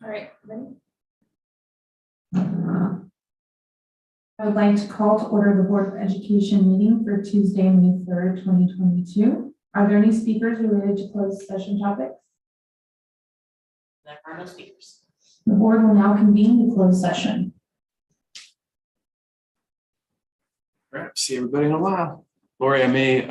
All right, ready? I would like to call to order the Board of Education meeting for Tuesday, May 3rd, 2022. Are there any speakers related to closed session topics? There are no speakers. The board will now convene the closed session. All right, see everybody in a while. Lori, I may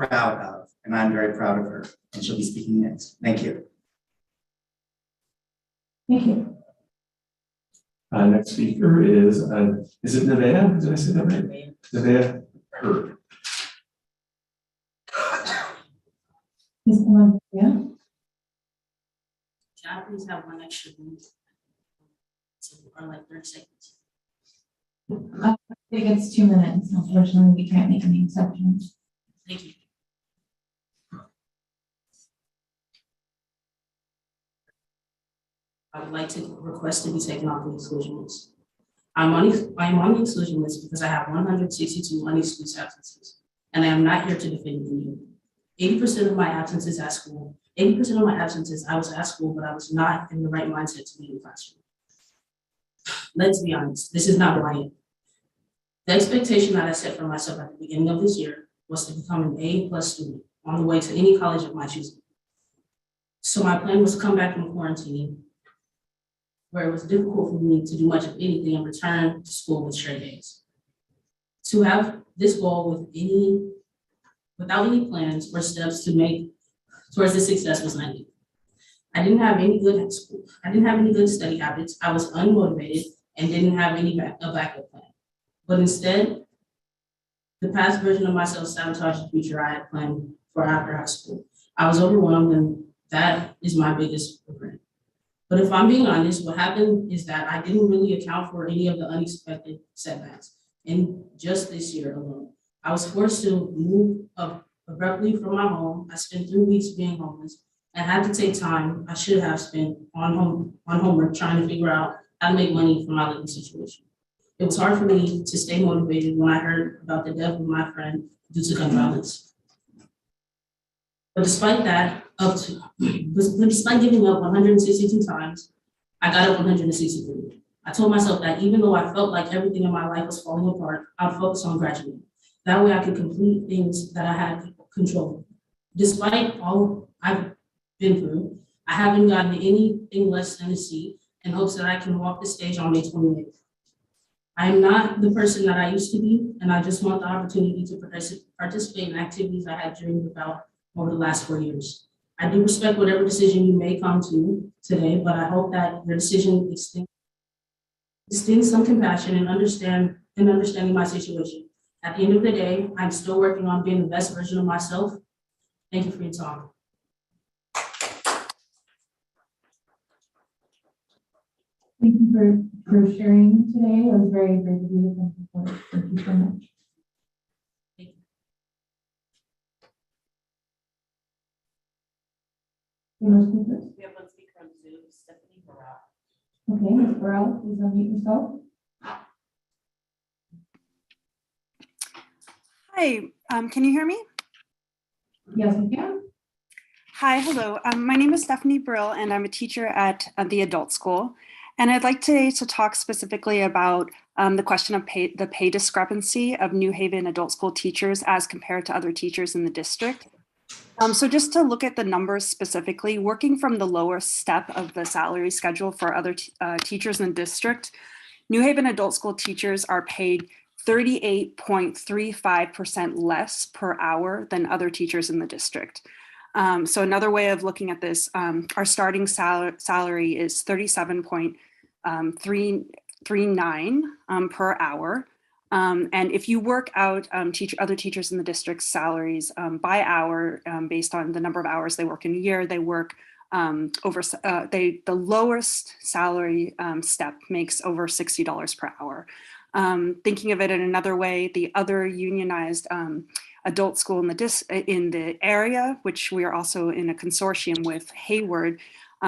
proud of, and I'm very proud of her, and she'll be speaking next. Thank you. Thank you. Next speaker is it Nevaeh? Did I say that right? Nevaeh Hurd. Yeah. Can I please have one extra minute? Or like 30 seconds? I think it's 2 minutes. Unfortunately, we can't make any exceptions. Thank you. I would like to request to be taken off the exclusion list. I am on the exclusion list because I have 162 unexcused absences, and I am not here to defend you. 80% of my absences at school, 80% of my absences, I was at school, but I was not in the right mindset to be in the classroom. Let's be honest, this is not who I am. The expectation that I set for myself at the beginning of this year was to become an A+ student on the way to any college of my choosing. So my plan was to come back from quarantine, where it was difficult for me to do much of anything and return to school with straight A's. To have this goal without any plans or steps to make towards this success was not easy. I didn't have any good at school. I didn't have any good study habits. I was unmotivated and didn't have any backup plan. But instead, the past version of myself sabotaged the future I had planned for after high school. I was overwhelmed, and that is my biggest regret. But if I'm being honest, what happened is that I didn't really account for any of the unexpected setbacks in just this year alone. I was forced to move up abruptly from my home. I spent 3 weeks being homeless and had to take time I should have spent on homework trying to figure out how to make money from my living situation. It was hard for me to stay motivated when I heard about the death of my friend due to gun violence. But despite that, despite giving up 162 times, I got up 163. I told myself that even though I felt like everything in my life was falling apart, I'd focus on graduating. That way I could complete things that I had control of. Despite all I've been through, I haven't gotten anything less than a C in hopes that I can walk the stage on May 28th. I am not the person that I used to be, and I just want the opportunity to participate in activities I had dreamed about over the last 4 years. I do respect whatever decision you may come to today, but I hope that your decision extends some compassion and understanding my situation. At the end of the day, I'm still working on being the best version of myself. Thank you for your time. Thank you for sharing today. It was very great of you. Thank you so much. Any more speakers? We have one speaker on Zoom, Stephanie Burrell. Okay, Ms. Burrell, please unmute yourself. Hi, can you hear me? Yes, we can. Hi, hello. My name is Stephanie Brill, and I'm a teacher at the adult school. And I'd like today to talk specifically about the question of the pay discrepancy of New Haven adult school teachers as compared to other teachers in the district. So just to look at the numbers specifically, working from the lowest step of the salary schedule for other teachers in the district, New Haven adult school teachers are paid 38.35% less per hour than other teachers in the district. So another way of looking at this, our starting salary is 37.39 per hour. And if you work out other teachers in the district's salaries by hour, based on the number of hours they work in a year, they work the lowest salary step makes over $60 per hour. Thinking of it in another way, the other unionized adult school in the area, which we are also in a consortium with, Hayward,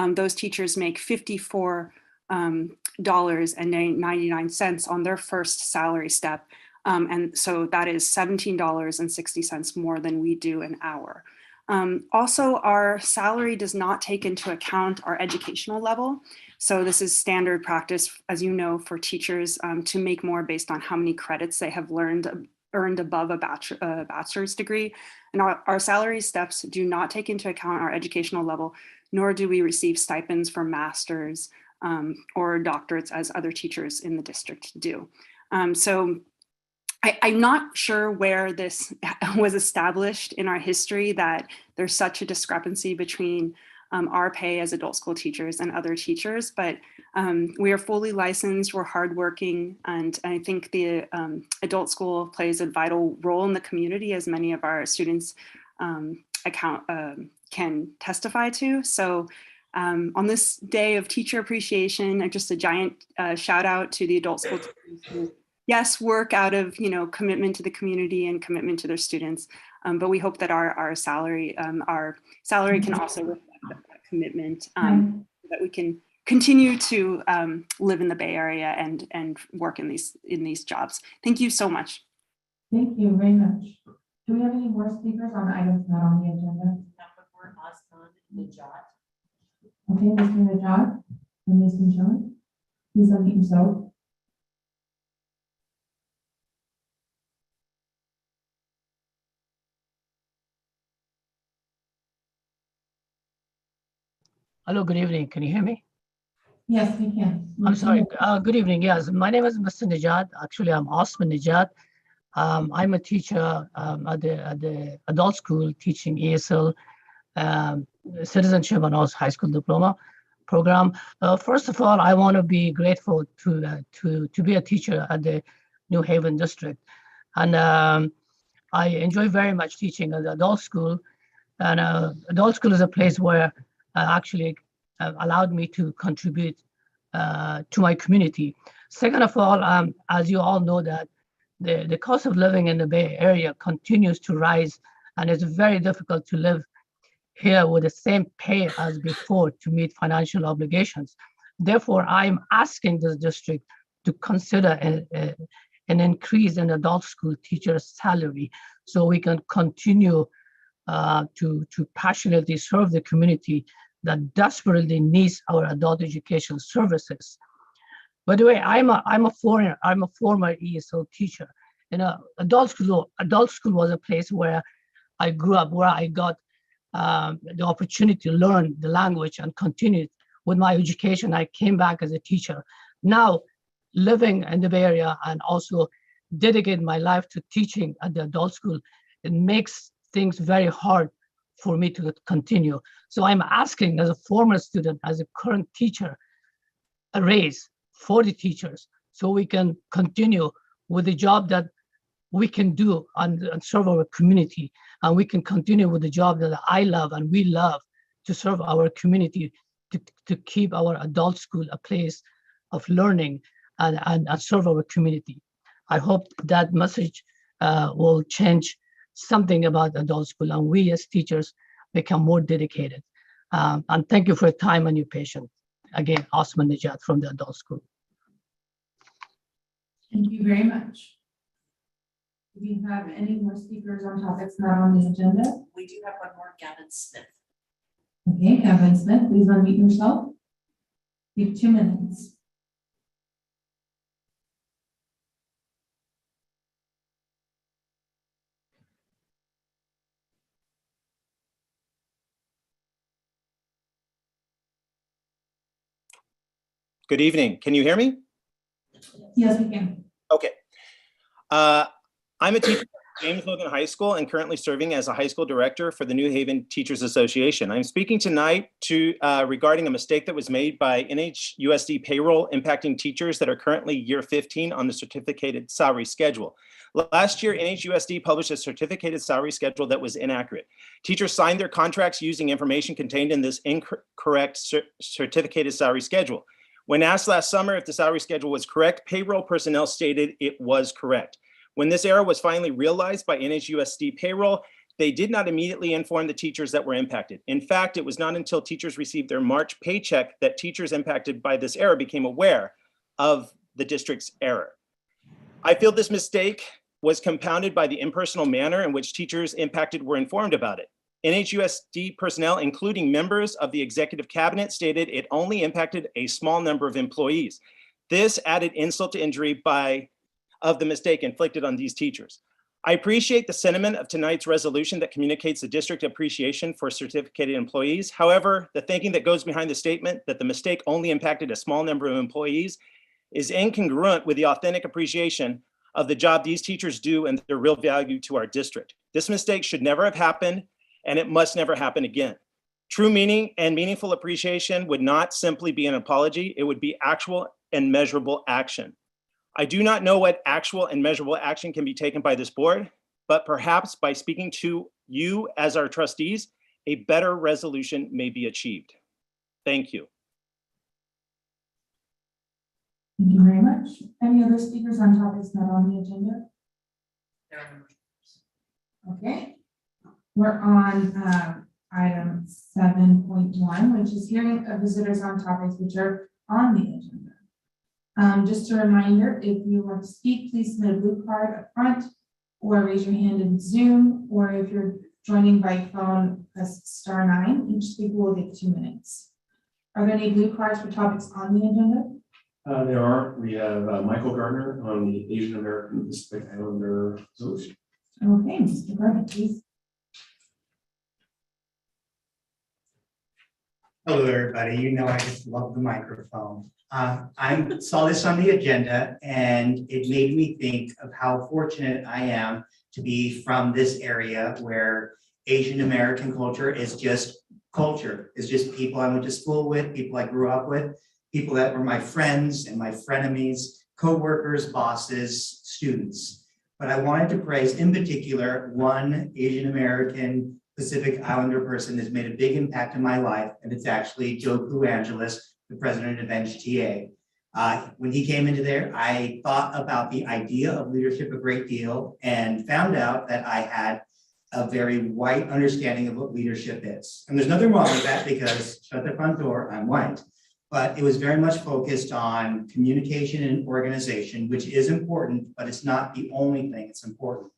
those teachers make $54.99 on their first salary step. And so that is $17.60 more than we do an hour. Also, our salary does not take into account our educational level. So this is standard practice, as you know, for teachers to make more based on how many credits they have earned above a bachelor's degree. And our salary steps do not take into account our educational level, nor do we receive stipends for masters or doctorates as other teachers in the district do. So I'm not sure where this was established in our history, that there's such a discrepancy between our pay as adult school teachers and other teachers, but we are fully licensed, we're hardworking, and I think the adult school plays a vital role in the community, as many of our students can testify to. So on this day of teacher appreciation, just a giant shout out to the adult school teachers who, yes, work out of commitment to the community and commitment to their students, but we hope that our salary can also reflect that commitment, so that we can continue to live in the Bay Area and work in these jobs. Thank you so much. Thank you very much. Do we have any more speakers on items not on the agenda? Okay, Mr. Najad and Ms. Michelle, please unmute yourself. Hello, good evening. Can you hear me? Yes, we can. I'm sorry. Good evening. Yes, my name is Mr. Najad. Actually, I'm Osman Najad. I'm a teacher at the adult school teaching ESL, citizenship, and also high school diploma program. First of all, I want to be grateful to be a teacher at the New Haven district, and I enjoy very much teaching at the adult school. And adult school is a place where actually allowed me to contribute to my community. Second of all, as you all know, that the cost of living in the Bay Area continues to rise, and it's very difficult to live here with the same pay as before to meet financial obligations. Therefore, I'm asking this district to consider an increase in adult school teachers' salary so we can continue to passionately serve the community that desperately needs our adult education services. By the way, I'm a former ESL teacher. Adult school was a place where I grew up, where I got the opportunity to learn the language and continue with my education. I came back as a teacher. Now, living in the Bay Area and also dedicate my life to teaching at the adult school, it makes things very hard for me to continue. So I'm asking, as a former student, as a current teacher, a raise for the teachers so we can continue with the job that we can do and serve our community. And we can continue with the job that I love and we love, to serve our community, to keep our adult school a place of learning and serve our community. I hope that message will change something about adult school, and we as teachers become more dedicated. And thank you for your time and your patience. Again, Osman Najat from the adult school. Thank you very much. Do we have any more speakers on topics not on the agenda? We do have one more, Gavin Smith. Okay, Kevin Smith, please unmute yourself. You have 2 minutes. Good evening. Can you hear me? Yes, we can. Okay. I'm a teacher at James Logan High School and currently serving as a high school director for the New Haven Teachers Association. I'm speaking tonight regarding a mistake that was made by NHUSD payroll impacting teachers that are currently year 15 on the certificated salary schedule. Last year, NHUSD published a certificated salary schedule that was inaccurate. Teachers signed their contracts using information contained in this incorrect certificated salary schedule. When asked last summer if the salary schedule was correct, payroll personnel stated it was correct. When this error was finally realized by NHUSD payroll, they did not immediately inform the teachers that were impacted. In fact, it was not until teachers received their March paycheck that teachers impacted by this error became aware of the district's error. I feel this mistake was compounded by the impersonal manner in which teachers impacted were informed about it. NHUSD personnel, including members of the executive cabinet, stated it only impacted a small number of employees. This added insult to injury of the mistake inflicted on these teachers. I appreciate the sentiment of tonight's resolution that communicates the district appreciation for certificated employees. However, the thinking that goes behind the statement that the mistake only impacted a small number of employees is incongruent with the authentic appreciation of the job these teachers do and their real value to our district. This mistake should never have happened, and it must never happen again. True meaning and meaningful appreciation would not simply be an apology, it would be actual and measurable action. I do not know what actual and measurable action can be taken by this board, but perhaps by speaking to you as our trustees, a better resolution may be achieved. Thank you. Thank you very much. Any other speakers on topics not on the agenda? Okay, we're on item 7.1, which is hearing of visitors on topics which are on the agenda. Just a reminder, if you want to speak, please submit a blue card up front or raise your hand in Zoom, or if you're joining by phone, press *9. Each speaker will get 2 minutes. Are there any blue cards for topics on the agenda? There are. We have Michael Gardner on the Asian American Pacific Islander Resolution. Okay, Mr. Gardner, please. Hello, everybody. You know I just love the microphone. I saw this on the agenda and it made me think of how fortunate I am to be from this area where Asian American culture is just culture. It's just people I went to school with, people I grew up with, people that were my friends and my frenemies, co-workers, bosses, students. But I wanted to praise in particular one Asian American Pacific Islander person that's made a big impact in my life, and it's actually Joe Cluangelis, the president of NGTA. When he came into there, I thought about the idea of leadership a great deal and found out that I had a very white understanding of what leadership is. And there's nothing wrong with that because shut the front door, I'm white. But it was very much focused on communication and organization, which is important, but it's not the only thing that's important.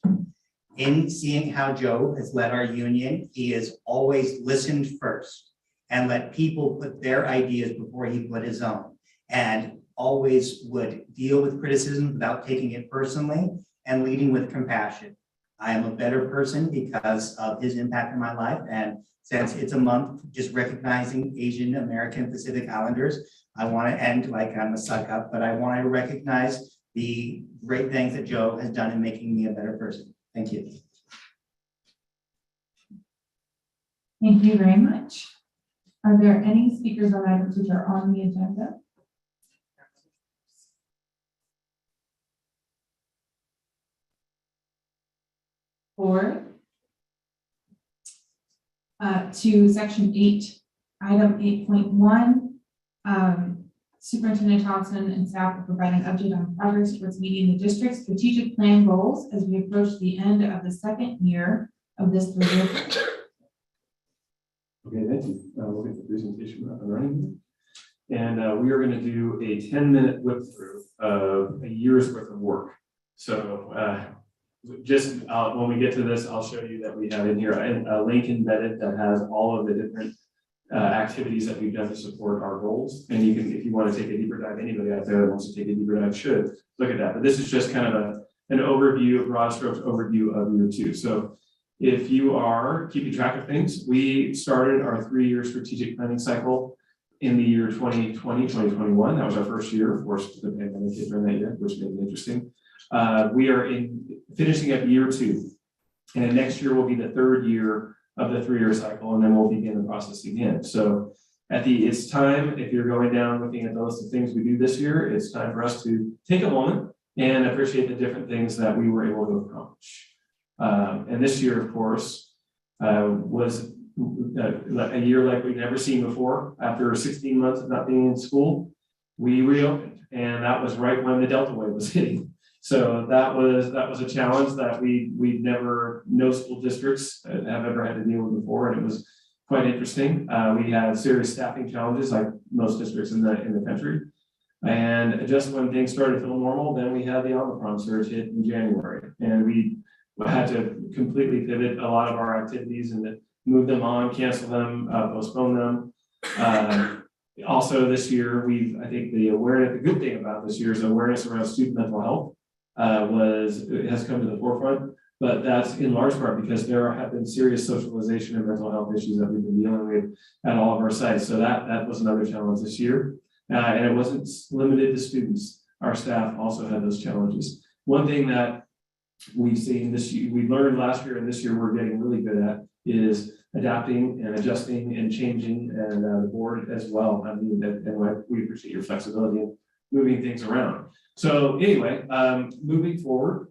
In seeing how Joe has led our union, he has always listened first and let people put their ideas before he put his own, and always would deal with criticism without taking it personally and leading with compassion. I am a better person because of his impact in my life, and since it's a month just recognizing Asian American Pacific Islanders, I want to end like I'm a suck up, but I want to recognize the great things that Joe has done in making me a better person. Thank you. Thank you very much. Are there any speakers on items which are on the agenda? Or to section 8, item 8.1, Superintendent Thompson and staff will provide an update on progress towards meeting the district's strategic plan goals as we approach the end of the second year of this 3-year plan. Okay, thank you. We'll get the presentation up and running. And we are going to do a 10-minute whip through of a year's worth of work. So just when we get to this, I'll show you that we have in here a link embedded that has all of the different activities that we've done to support our goals. And you can, if you want to take a deeper dive, anybody out there that wants to take a deeper dive should look at that. But this is just kind of an overview, a broad strokes overview of year 2. So if you are keeping track of things, we started our 3-year strategic planning cycle in the year 2020, 2021. That was our first year. Of course, the pandemic hit during that year, which made it interesting. We are finishing up year 2, and next year will be the 3rd year of the 3-year cycle, and then we'll begin the process again. So it's time, if you're going down looking at the list of things we do this year, it's time for us to take a moment and appreciate the different things that we were able to accomplish. And this year, of course, was a year like we've never seen before. After 16 months of not being in school, we reopened, and that was right when the Delta wave was hitting. So that was a challenge that no school districts have ever had to deal with before, and it was quite interesting. We had serious staffing challenges, like most districts in the country. And just when things started to feel normal, then we had the Omicron surge hit in January, and we had to completely pivot a lot of our activities and move them on, cancel them, postpone them. Also this year, I think the good thing about this year is awareness around student mental health has come to the forefront, but that's in large part because there have been serious socialization and mental health issues that we've been dealing with at all of our sites. So that was another challenge this year. And it wasn't limited to students. Our staff also had those challenges. One thing that we've seen this year, we learned last year and this year we're getting really good at is adapting and adjusting and changing, and the board as well. I mean, and we appreciate your flexibility in moving things around. So anyway, moving forward,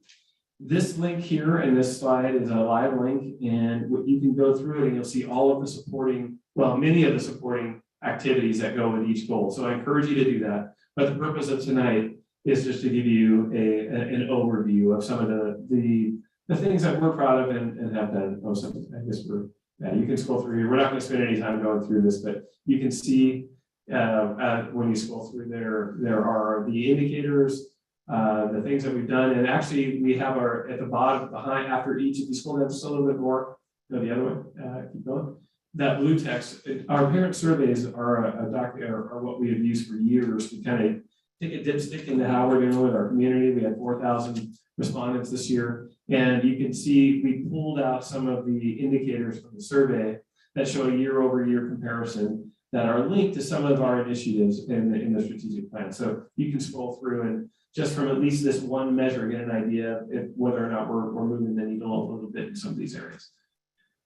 this link here in this slide is a live link, and what you can go through it and you'll see all of the supporting, well, many of the supporting activities that go with each goal. So I encourage you to do that. But the purpose of tonight is just to give you an overview of some of the things that we're proud of and have done. Oh, something I guess you can scroll through here. We're not going to spend any time going through this, but you can see when you scroll through there are the indicators, the things that we've done, and actually we have our at the bottom behind after each. If you scroll down just a little bit more, go the other way. Keep going. That blue text. Our parent surveys are what we have used for years to kind of take a dipstick into how we're doing with our community. We had 4,000 respondents this year, and you can see we pulled out some of the indicators from the survey that show a year-over-year comparison that are linked to some of our initiatives in the strategic plan. So you can scroll through and just from at least this one measure, get an idea of whether or not we're moving the needle a little bit in some of these areas.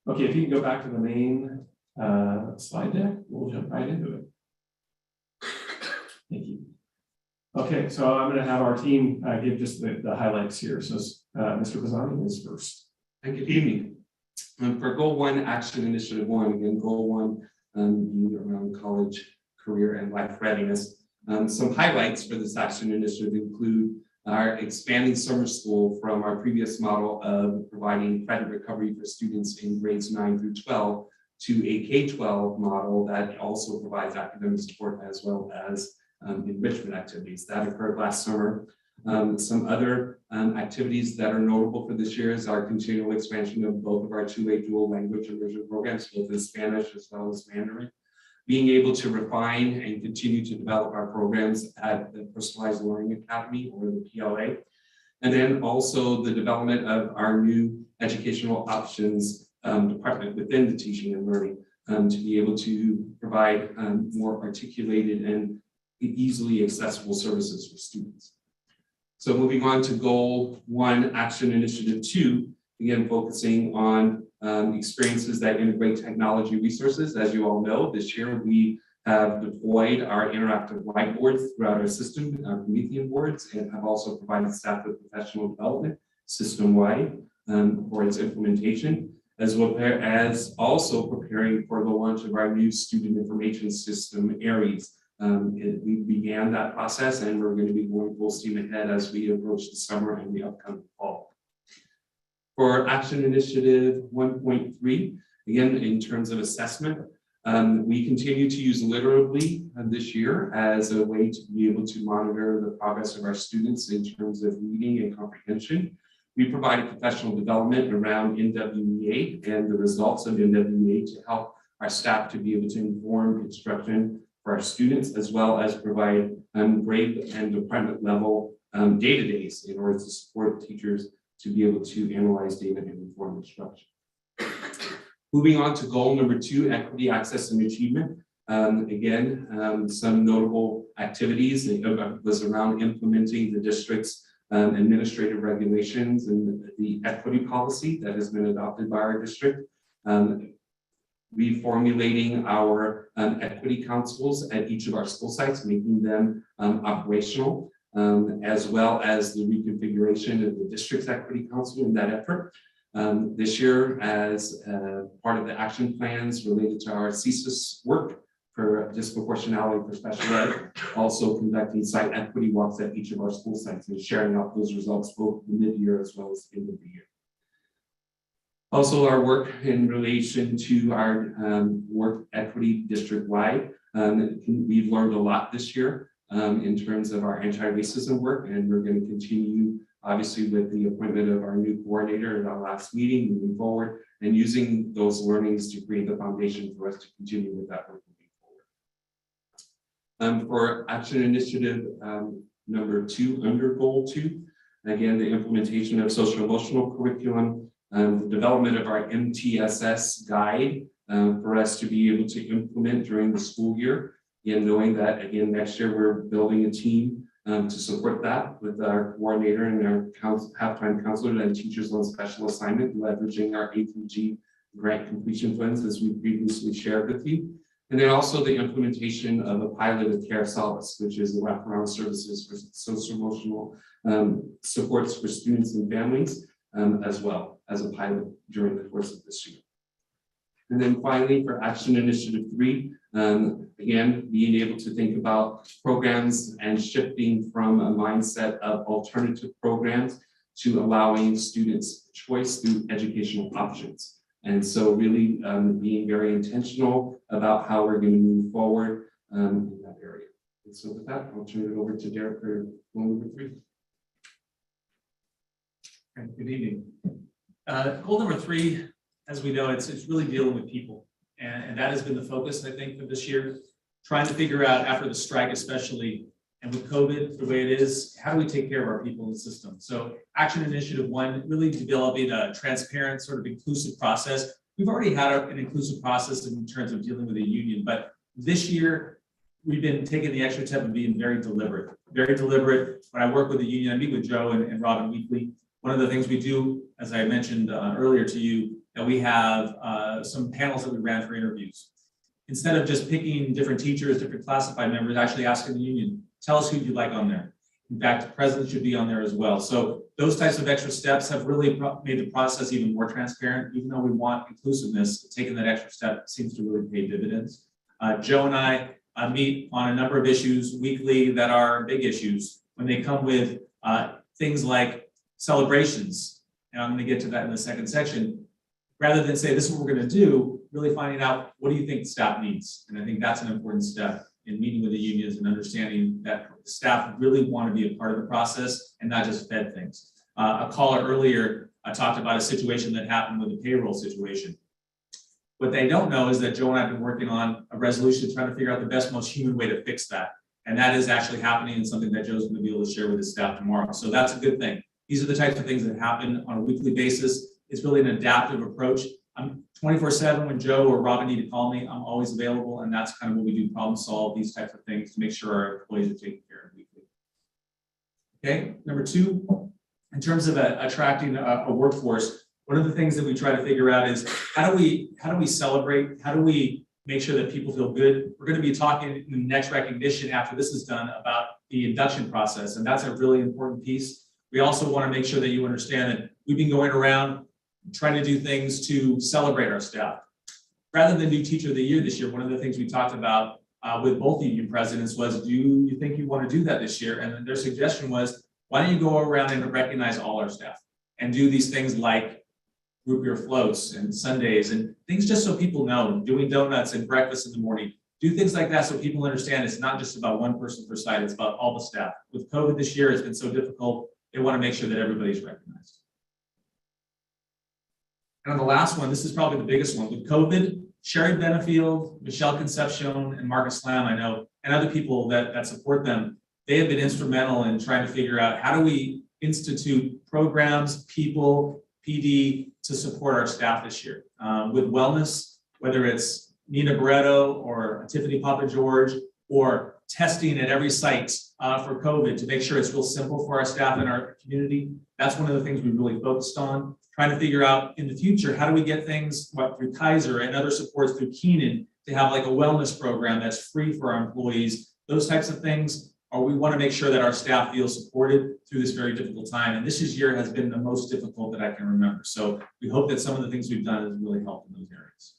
Okay, if you can go back to the main slide deck, we'll jump right into it. Thank you. Okay, so I'm going to have our team give just the highlights here. So Mr. Bazzani is first. Good evening. For Goal 1, Action Initiative 1, again, Goal 1 being around college, career, and life readiness. Some highlights for this action initiative include our expanding summer school from our previous model of providing credit recovery for students in grades 9 through 12 to a K-12 model that also provides academic support as well as enrichment activities. That occurred last summer. Some other activities that are notable for this year is our continual expansion of both of our two-way dual language immersion programs, both in Spanish as well as Mandarin. Being able to refine and continue to develop our programs at the Personalized Learning Academy, or the PLA. And then also the development of our new educational options department within the teaching and learning to be able to provide more articulated and easily accessible services for students. So moving on to Goal 1, Action Initiative 2, again, focusing on experiences that integrate technology resources. As you all know, this year we have deployed our interactive whiteboards throughout our system, our Promethean boards, and have also provided staff with professional development system-wide for its implementation, as well as also preparing for the launch of our new student information system, ARIES. We began that process, and we're going to be going full steam ahead as we approach the summer and the upcoming fall. For Action Initiative 1.3, again, in terms of assessment, we continue to use Literally this year as a way to be able to monitor the progress of our students in terms of reading and comprehension. We provided professional development around NWEA and the results of NWEA to help our staff to be able to inform instruction for our students, as well as provide grade and department level data days in order to support teachers to be able to analyze data and inform instruction. Moving on to goal number 2, equity, access, and achievement. Again, some notable activities. It was around implementing the district's administrative regulations and the equity policy that has been adopted by our district. Reformulating our equity councils at each of our school sites, making them operational, as well as the reconfiguration of the district's equity council in that effort. This year, as part of the action plans related to our CSIS work for disproportionality for special ed, also conducting site equity walks at each of our school sites and sharing out those results both mid-year as well as the end of the year. Also, our work in relation to our work equity district-wide. We've learned a lot this year in terms of our anti-racism work, and we're going to continue, obviously, with the appointment of our new coordinator at our last meeting, moving forward, and using those learnings to create the foundation for us to continue with that work moving forward. For action initiative number 2, under goal 2, again, the implementation of social emotional curriculum, the development of our MTSS guide for us to be able to implement during the school year. Again, knowing that, again, next year we're building a team to support that with our coordinator and our halftime counselor and teachers on special assignment, leveraging our A3G grant completion funds, as we previously shared with you. And then also the implementation of a pilot of Care Solace, which is the wraparound services for social-emotional supports for students and families, as well as a pilot during the course of this year. And then finally, for Action Initiative 3, again, being able to think about programs and shifting from a mindset of alternative programs to allowing students choice through educational options. And so really being very intentional about how we're going to move forward in that area. And so with that, I'll turn it over to Derek for goal number 3. Good evening. Goal number 3, as we know, it's really dealing with people. And that has been the focus, I think, for this year, trying to figure out after the strike especially, and with COVID, the way it is, how do we take care of our people in the system? So Action Initiative 1, really developing a transparent, sort of inclusive process. We've already had an inclusive process in terms of dealing with a union, but this year, we've been taking the extra step of being very deliberate. Very deliberate. When I work with the union, I meet with Joe and Robin weekly. One of the things we do, as I mentioned earlier to you, that we have some panels that we ran for interviews. Instead of just picking different teachers, different classified members, actually asking the union, tell us who you'd like on there. In fact, the president should be on there as well. So those types of extra steps have really made the process even more transparent. Even though we want inclusiveness, taking that extra step seems to really pay dividends. Joe and I meet on a number of issues weekly that are big issues. When they come with things like celebrations, and I'm going to get to that in the second section, rather than say, this is what we're going to do, really finding out, what do you think staff needs? And I think that's an important step in meeting with the unions and understanding that the staff really want to be a part of the process and not just fed things. A caller earlier talked about a situation that happened with the payroll situation. What they don't know is that Joe and I have been working on a resolution trying to figure out the best, most human way to fix that. And that is actually happening and something that Joe's going to be able to share with his staff tomorrow. So that's a good thing. These are the types of things that happen on a weekly basis. It's really an adaptive approach. I'm 24/7 when Joe or Robin need to call me, I'm always available. And that's kind of what we do, problem solve these types of things to make sure our employees are taken care of weekly. Okay, number 2, in terms of attracting a workforce, one of the things that we try to figure out is how do we celebrate? How do we make sure that people feel good? We're going to be talking in the next recognition after this is done about the induction process. And that's a really important piece. We also want to make sure that you understand that we've been going around trying to do things to celebrate our staff. Rather than do Teacher of the Year this year, one of the things we talked about with both union presidents was, do you think you want to do that this year? And their suggestion was, why don't you go around and recognize all our staff and do these things like group year floats and Sundays and things just so people know, doing donuts and breakfast in the morning. Do things like that so people understand it's not just about one person per site, it's about all the staff. With COVID this year, it's been so difficult. They want to make sure that everybody's recognized. And on the last one, this is probably the biggest one. With COVID, Sherry Benefield, Michelle Concepcion, and Marcus Lamb, I know, and other people that support them, they have been instrumental in trying to figure out how do we institute programs, people, PD to support our staff this year. With wellness, whether it's Nina Barreto or Tiffany Papa George, or testing at every site for COVID to make sure it's real simple for our staff and our community. That's one of the things we really focused on. Trying to figure out in the future, how do we get things through Kaiser and other supports through Keenan to have like a wellness program that's free for our employees, those types of things. Or we want to make sure that our staff feels supported through this very difficult time. And this year has been the most difficult that I can remember. So we hope that some of the things we've done has really helped in those areas.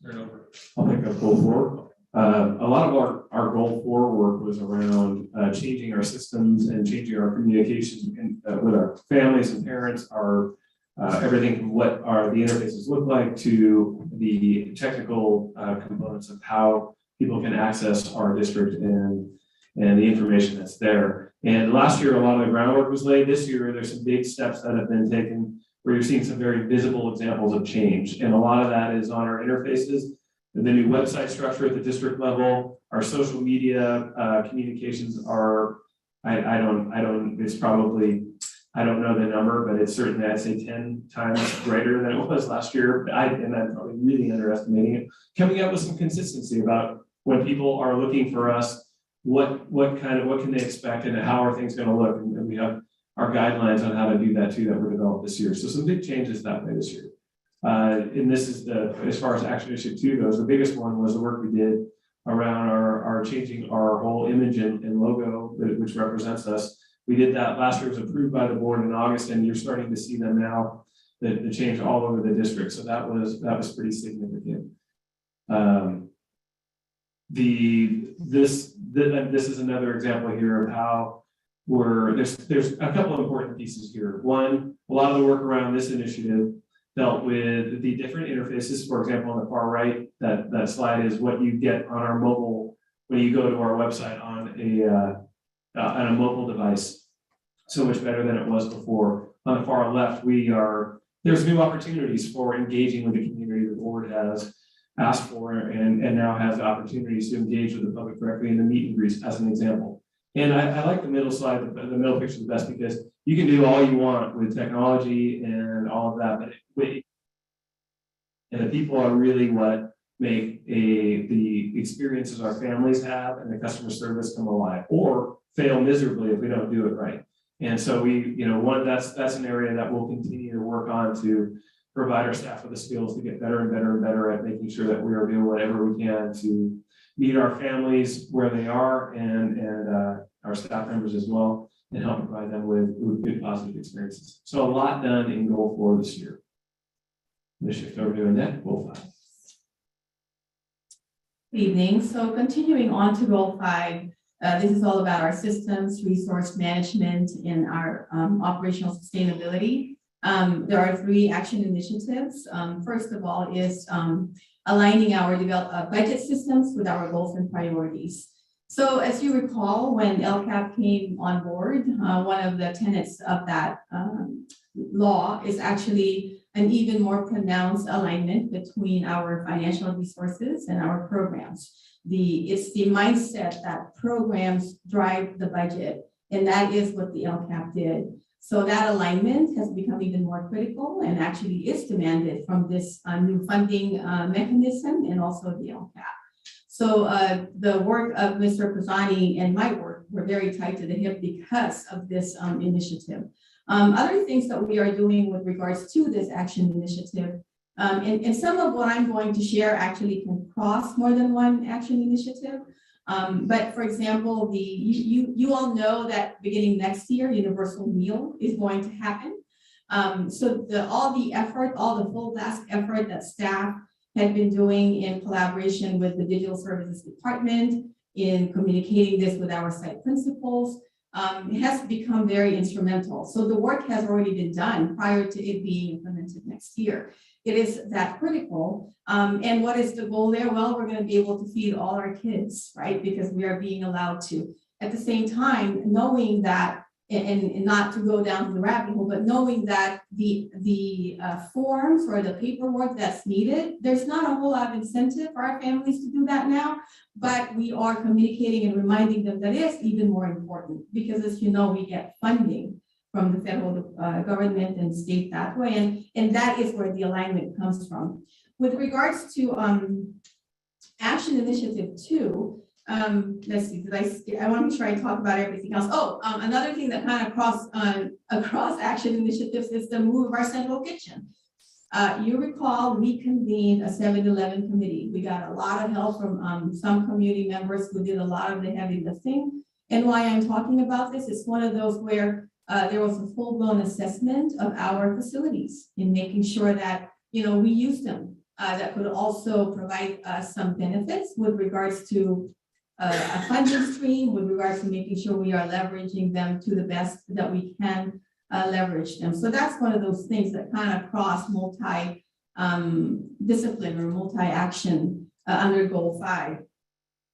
Turn it over. I'll pick up goal 4. A lot of our goal 4 work was around changing our systems and changing our communications with our families and parents, our everything from what the interfaces look like to the technical components of how people can access our district and the information that's there. And last year, a lot of the groundwork was laid. This year, there's some big steps that have been taken where you're seeing some very visible examples of change. And a lot of that is on our interfaces, the new website structure at the district level, our social media communications are, I don't know the number, but it's certainly, I'd say 10 times greater than it was last year. And I'm probably really underestimating it. Coming up with some consistency about when people are looking for us, what can they expect and how are things going to look? And we have our guidelines on how to do that too that were developed this year. So some big changes that way this year. And this is as far as Action Initiative 2 goes, the biggest one was the work we did around our changing our whole image and logo, which represents us. We did that last year, it was approved by the board in August, and you're starting to see them now, the change all over the district. So that was pretty significant. This is another example here of how there's a couple of important pieces here. One, a lot of the work around this initiative dealt with the different interfaces. For example, on the far right, that slide is what you get on our mobile when you go to our website on a mobile device. So much better than it was before. On the far left, there's new opportunities for engaging with the community. The board has asked for and now has opportunities to engage with the public directly in the meet and greets as an example. And I like the middle slide, the middle picture the best, because you can do all you want with technology and all of that, and the people are really what make the experiences our families have and the customer service come alive, or fail miserably if we don't do it right. And so that's an area that we'll continue to work on to provide our staff with the skills to get better and better and better at making sure that we are doing whatever we can to meet our families where they are and our staff members as well, and help provide them with good positive experiences. So a lot done in Goal 4 this year. I'm going to shift over to Annette, Goal 5. Good evening. So continuing on to Goal 5, this is all about our systems, resource management, and our operational sustainability. There are 3 action initiatives. First of all is aligning our budget systems with our goals and priorities. So as you recall, when LCAP came on board, one of the tenets of that law is actually an even more pronounced alignment between our financial resources and our programs. It's the mindset that programs drive the budget, and that is what the LCAP did. So that alignment has become even more critical and actually is demanded from this new funding mechanism and also the LCAP. So the work of Mr. Pisani and my work were very tight to the hip because of this initiative. Other things that we are doing with regards to this action initiative, and some of what I'm going to share actually can cross more than one action initiative. But for example, you all know that beginning next year, universal meal is going to happen. So all the full task effort that staff had been doing in collaboration with the digital services department in communicating this with our site principals has become very instrumental. So the work has already been done prior to it being implemented next year. It is that critical. And what is the goal there? Well, we're going to be able to feed all our kids, right? Because we are being allowed to. At the same time, knowing that, and not to go down to the rabbit hole, but knowing that the forms or the paperwork that's needed, there's not a whole lot of incentive for our families to do that now, but we are communicating and reminding them that is even more important because, as you know, we get funding from the federal government and state that way, and that is where the alignment comes from. With regards to Action Initiative 2, let's see, I want to make sure I talk about everything else. Another thing that kind of across action initiatives is the move of our central kitchen. You recall we convened a 7-Eleven committee. We got a lot of help from some community members who did a lot of the heavy lifting. And why I'm talking about this, it's one of those where there was a full-blown assessment of our facilities in making sure that, we use them. That could also provide some benefits with regards to a funding stream, with regards to making sure we are leveraging them to the best that we can leverage them. So that's one of those things that kind of cross multi-discipline or multi-action under Goal 5.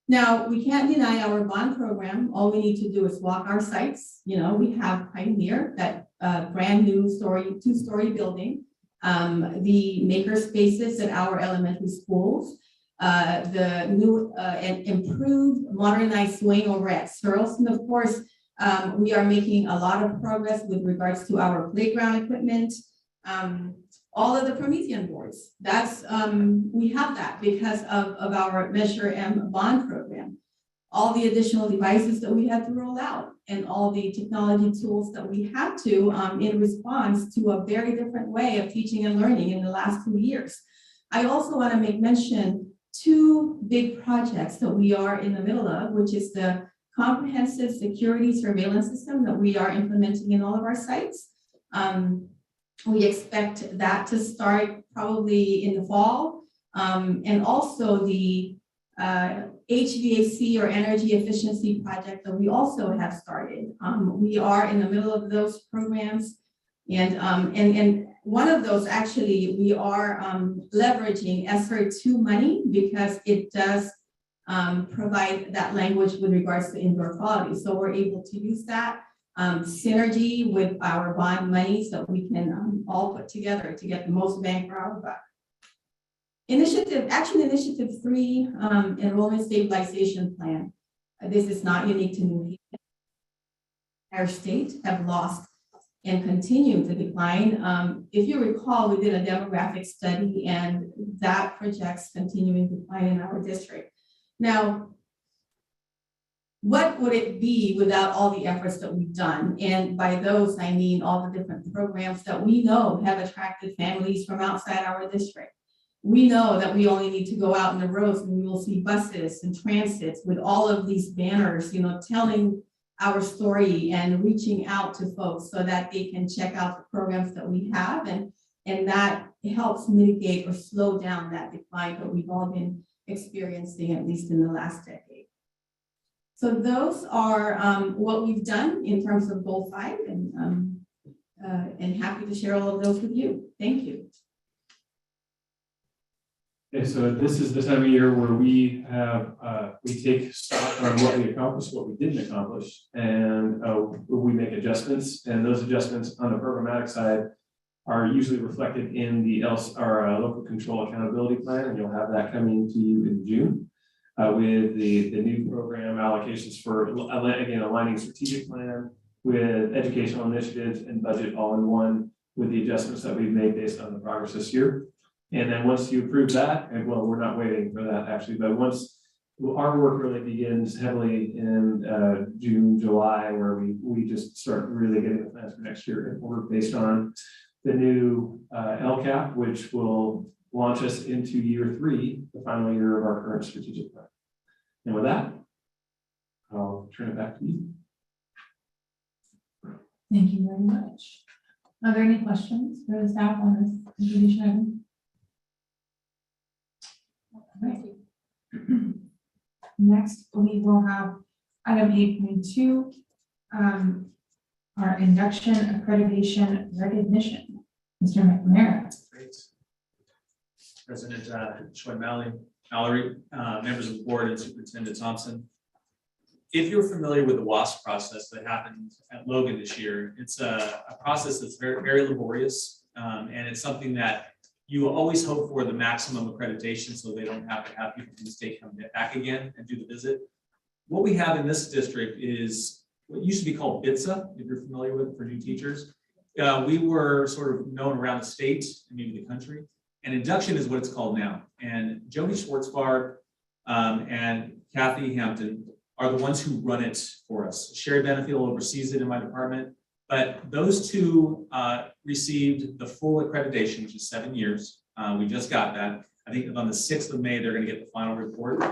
Now, we can't deny our bond program. All we need to do is walk our sites. We have Pioneer, that brand new 2-story building, the maker spaces at our elementary schools, the new and improved modernized swing over at Searles. And of course, we are making a lot of progress with regards to our playground equipment. All of the Promethean boards, we have that because of our Measure M bond program. all the additional devices that we had to roll out and all the technology tools that we had to in response to a very different way of teaching and learning in the last 2 years. I also want to make mention 2 big projects that we are in the middle of, which is the comprehensive security surveillance system that we are implementing in all of our sites. We expect that to start probably in the fall. And also the HVAC or energy efficiency project that we also have started. We are in the middle of those programs. And one of those actually, we are leveraging ESSER 2 money because it does provide that language with regards to indoor quality. So we're able to use that synergy with our bond monies that we can all put together to get the most bang for our buck. Action Initiative 3, Enrollment Stabilization Plan. This is not unique to New Haven. Our state have lost and continue to decline. If you recall, we did a demographic study and that projects continuing decline in our district. Now, what would it be without all the efforts that we've done? And by those, I mean all the different programs that we know have attracted families from outside our district. We know that we only need to go out in the roads and we will see buses and transits with all of these banners, you know, telling our story and reaching out to folks so that they can check out the programs that we have, and that helps mitigate or slow down that decline that we've all been experiencing, at least in the last decade. So those are what we've done in terms of Goal 5, and happy to share all of those with you. Thank you. Okay, so this is the time of year where we take stock on what we accomplished, what we didn't accomplish, and we make adjustments. And those adjustments on the programmatic side are usually reflected in our local control accountability plan, and you'll have that coming to you in June with the new program allocations for, again, aligning strategic plan with educational initiatives and budget all in one with the adjustments that we've made based on the progress this year. And then once you approve that, and well, we're not waiting for that actually, but once our work really begins heavily in June, July, where we just start really getting the plans for next year in order based on the new LCAP, which will launch us into year 3, the final year of our current strategic plan. And with that, I'll turn it back to you. Thank you very much. Are there any questions for the staff on this introduction item? Right. Next, we will have item 8.2, our induction accreditation recognition. Mr. McNamara. Great. President Choi Mallory, members of the board, and Superintendent Thompson. If you're familiar with the WASP process that happened at Logan this year, it's a process that's very, very laborious, and it's something that you always hope for the maximum accreditation so they don't have to have people from the state come back again and do the visit. What we have in this district is what used to be called BITSA, if you're familiar with it, for new teachers. We were sort of known around the state and maybe the country, and induction is what it's called now. And Jody Schwartzbar and Kathy Hampton are the ones who run it for us. Sherry Benefield oversees it in my department, but those two received the full accreditation, which is 7 years. We just got that. I think on the 6th of May, they're going to get the final report.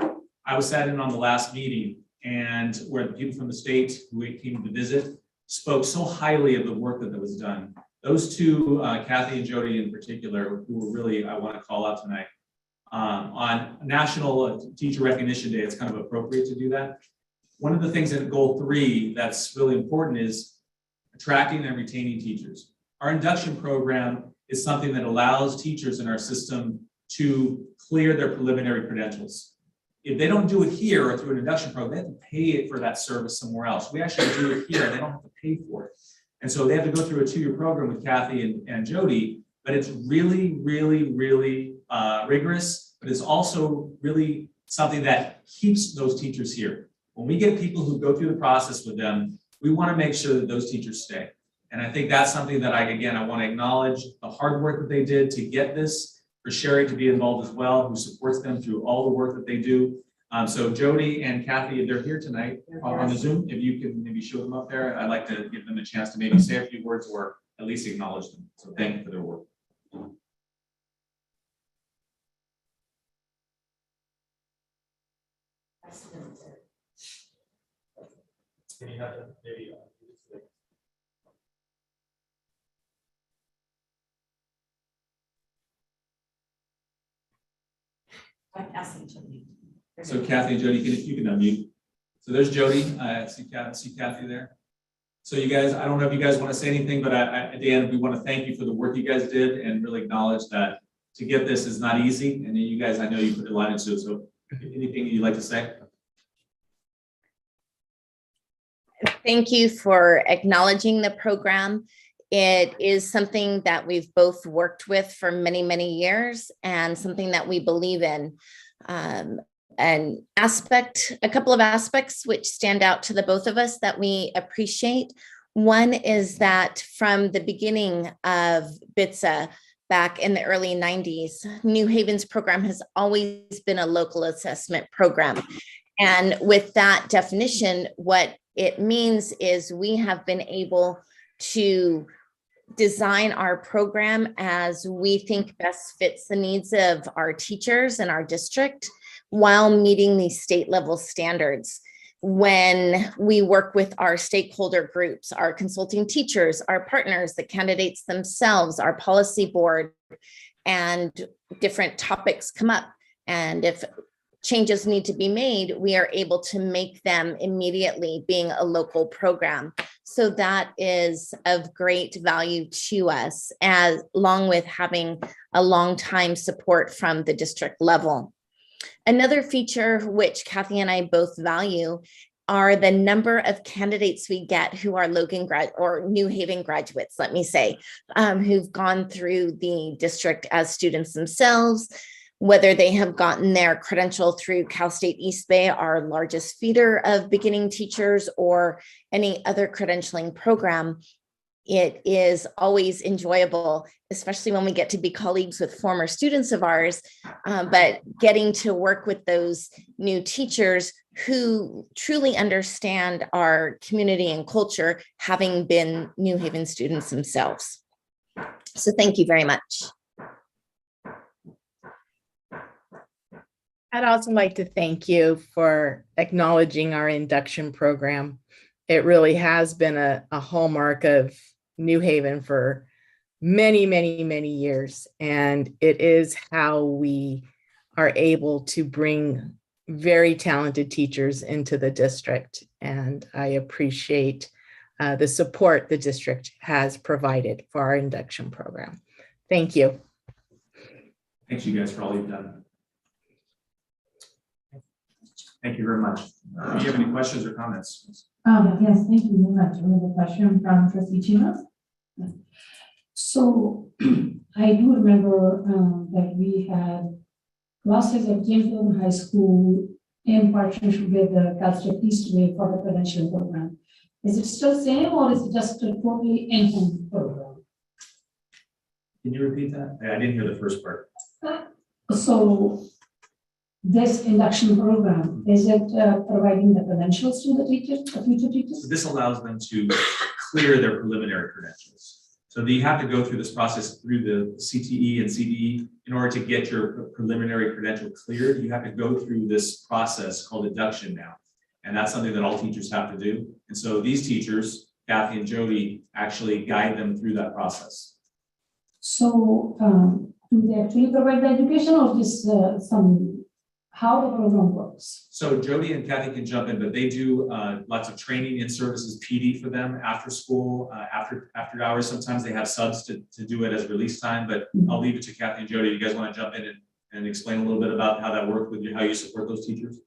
I was sat in on the last meeting, and where the people from the state who came to visit spoke so highly of the work that was done. Those two, Kathy and Jody in particular, who were really, I want to call out tonight. On National Teacher Recognition Day, it's kind of appropriate to do that. One of the things in Goal 3 that's really important is attracting and retaining teachers. Our induction program is something that allows teachers in our system to clear their preliminary credentials. If they don't do it here or through an induction program, they have to pay for that service somewhere else. We actually do it here and they don't have to pay for it. And so they have to go through a 2-year program with Kathy and Jody, but it's really, really, really rigorous, but it's also really something that keeps those teachers here. When we get people who go through the process with them, we want to make sure that those teachers stay. And I think that's something that I want to acknowledge the hard work that they did to get this, for Sherry to be involved as well, who supports them through all the work that they do. So Jody and Kathy, they're here tonight on the Zoom. If you can maybe show them up there, I'd like to give them a chance to maybe say a few words or at least acknowledge them. So thank you for their work. Can you have them maybe? I'm asking to leave. So Kathy and Jody, you can unmute. So there's Jody. I see Kathy there. So you guys, I don't know if you guys want to say anything, but Dan, we want to thank you for the work you guys did and really acknowledge that to get this is not easy. And then you guys, I know you put a lot into it. So anything you'd like to say? Thank you for acknowledging the program. It is something that we've both worked with for many, many years and something that we believe in. A couple of aspects which stand out to the both of us that we appreciate. One is that from the beginning of BITSA back in the early 90s, New Haven's program has always been a local assessment program. And with that definition, what it means is we have been able to design our program as we think best fits the needs of our teachers and our district while meeting these state level standards. When we work with our stakeholder groups, our consulting teachers, our partners, the candidates themselves, our policy board, and different topics come up. And if changes need to be made, we are able to make them immediately, being a local program. So that is of great value to us, as along with having a long time support from the district level. Another feature which Kathy and I both value are the number of candidates we get who are New Haven graduates, let me say, who've gone through the district as students themselves, whether they have gotten their credential through Cal State East Bay, our largest feeder of beginning teachers, or any other credentialing program. It is always enjoyable, especially when we get to be colleagues with former students of ours, but getting to work with those new teachers who truly understand our community and culture, having been New Haven students themselves. So thank you very much. I'd also like to thank you for acknowledging our induction program. It really has been a hallmark of New Haven for many, many, many years. And it is how we are able to bring very talented teachers into the district. And I appreciate the support the district has provided for our induction program. Thank you. Thanks you guys for all you've done. Thank you very much. Do you have any questions or comments? Yes, thank you very much. We have a question from trustee Csva. So I do remember that we had classes at Jamestown High School in partnership with the Cal State East Bay for the credentialing program. Is it still the same, or is it just a totally in-home program? Can you repeat that? I didn't hear the first part. So this induction program, is it providing the credentials to the teachers, the future teachers? So this allows them to clear their preliminary credentials. So you have to go through this process through the CTE and CDE in order to get your preliminary credential cleared. You have to go through this process called induction now. And that's something that all teachers have to do. And so these teachers, Kathy and Jody, actually guide them through that process. So do they actually provide the education, or just how the program works? So Jody and Kathy can jump in, but they do lots of training in services PD for them after school, after hours. Sometimes they have subs to do it as release time, but I'll leave it to Kathy and Jody. You guys want to jump in and explain a little bit about how that works with you, how you support those teachers?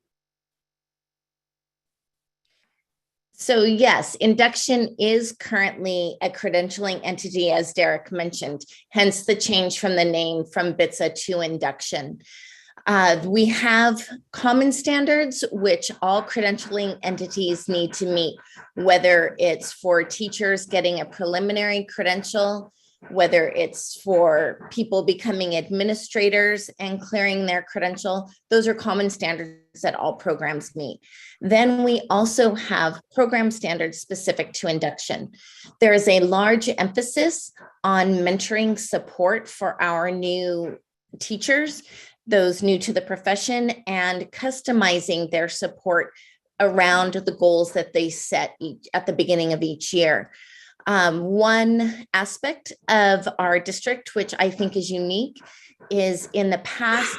So yes, Induction is currently a credentialing entity, as Derek mentioned, hence the change from the name from BITSA to Induction. We have common standards which all credentialing entities need to meet, whether it's for teachers getting a preliminary credential, whether it's for people becoming administrators and clearing their credential. Those are common standards that all programs meet. Then we also have program standards specific to induction. There is a large emphasis on mentoring support for our new teachers, those new to the profession, and customizing their support around the goals that they set at the beginning of each year. One aspect of our district, which I think is unique, is in the past,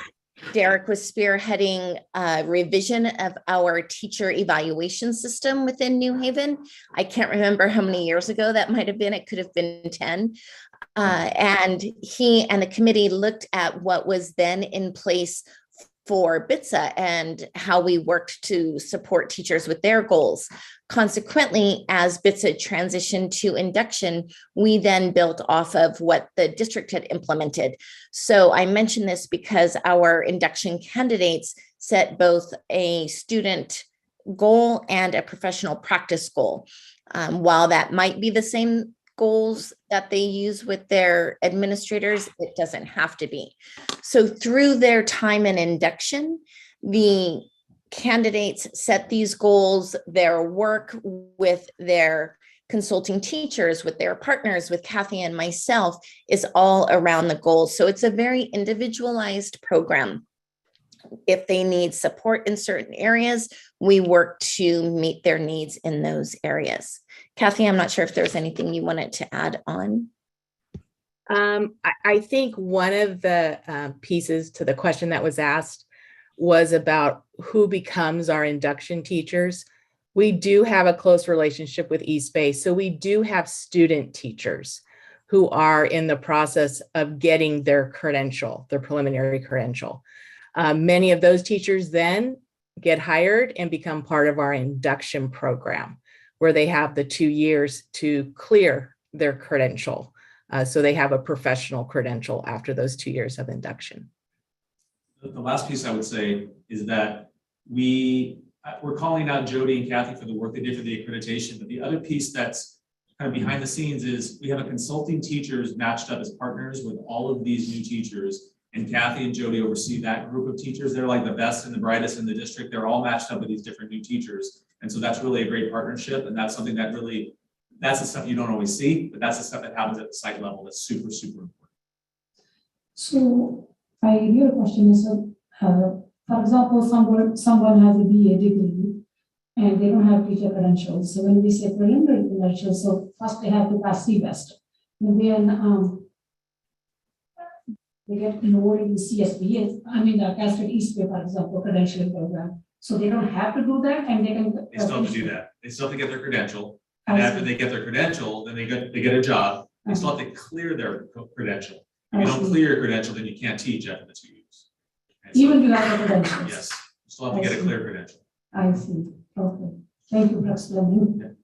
Derek was spearheading a revision of our teacher evaluation system within New Haven. I can't remember how many years ago that might have been. It could have been 10. And he and the committee looked at what was then in place for BITSA and how we worked to support teachers with their goals. Consequently, as BITSA transitioned to induction, we then built off of what the district had implemented. So I mention this because our induction candidates set both a student goal and a professional practice goal. While that might be the same goals that they use with their administrators, it doesn't have to be. So through their time in induction, the candidates set these goals, their work with their consulting teachers, with their partners, with Kathy and myself, is all around the goals. So it's a very individualized program. If they need support in certain areas, we work to meet their needs in those areas. Kathy, I'm not sure if there's anything you wanted to add on. I think one of the pieces to the question that was asked was about who becomes our induction teachers. We do have a close relationship with eSpace, so we do have student teachers who are in the process of getting their credential, their preliminary credential. Many of those teachers then get hired and become part of our induction program, where they have the 2 years to clear their credential. So they have a professional credential after those 2 years of induction. The last piece I would say is that we're calling out Jody and Kathy for the work they did for the accreditation, but the other piece that's kind of behind the scenes is we have a consulting teachers matched up as partners with all of these new teachers, and Kathy and Jody oversee that group of teachers. They're like the best and the brightest in the district. They're all matched up with these different new teachers. And so that's really a great partnership, and that's something that really, that's the stuff you don't always see, but that's the stuff that happens at the site level that's super, super important. So I have a question. So, for example, someone has a BA degree and they don't have teacher credentials. So when we say preliminary credentials, so first they have to pass CBEST, and then they get enrolled in CSB. I mean, the Cascade Eastway, for example, credentialing program. So they don't have to do that, and they can. They still have to do that. They still have to get their credential, and after they get their credential, then they get a job. They still have to clear their credential. If you don't clear your credential, then you can't teach after the 2 years. Even you have a credential. Yes, you still have to get a clear credential. I see. Okay. Thank you for explaining.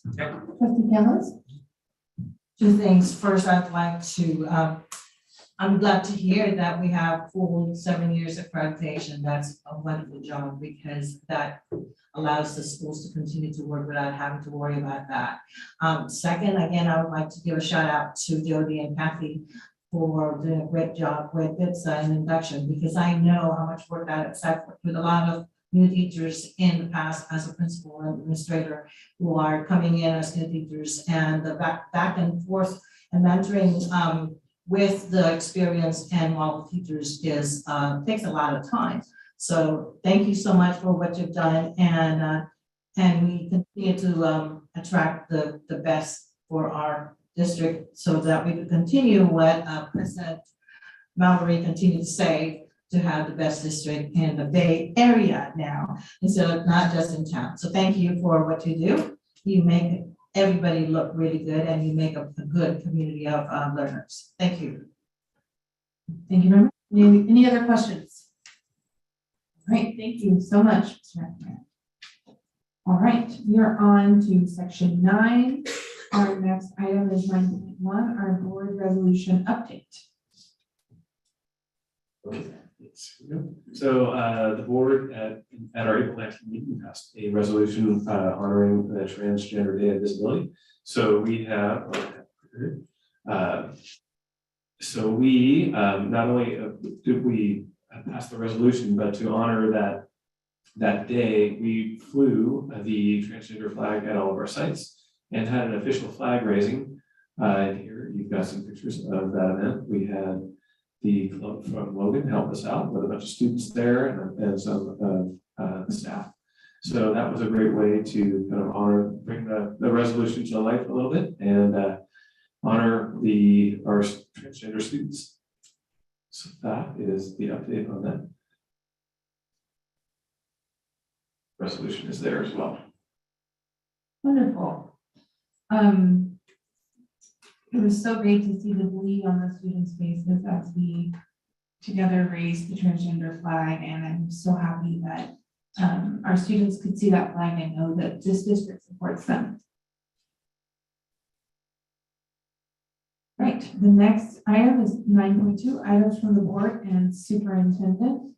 Okay. Trustee Campbell? Two things. First, I'd like to, I'm glad to hear that we have full 7 years accreditation. That's a wonderful job because that allows the schools to continue to work without having to worry about that. Second, again, I would like to give a shout out to Jody and Kathy for doing a great job with BITSA and induction, because I know how much work that it's with a lot of new teachers in the past as a principal and administrator who are coming in as new teachers, and the back and forth and mentoring with the experience and model teachers is takes a lot of time. So thank you so much for what you've done, and we continue to attract the best for our district so that we can continue what President Mallory continued to say, to have the best district in the Bay Area now, instead of not just in town. So thank you for what you do. You make everybody look really good, and you make a good community of learners. Thank you. Thank you very much. Any other questions? All right, thank you so much, Mr. McNamara. All right, we are on to section 9. Our next item is 9.1, our board resolution update. So the board at our April 19th meeting passed a resolution honoring the Transgender Day of Disability. So we have So we, not only did we pass the resolution, but to honor that day, we flew the transgender flag at all of our sites and had an official flag raising. And here you've got some pictures of that event. We had the club from Logan help us out with a bunch of students there and some the staff. So that was a great way to kind of honor, bring the resolution to life a little bit and honor our transgender students. So that is the update on that. Resolution is there as well. Wonderful. It was so great to see the glee on the students' faces as we together raised the transgender flag, and I'm so happy that our students could see that flag and know that this district supports them. Right, the next item is 9.2, items from the board and superintendent.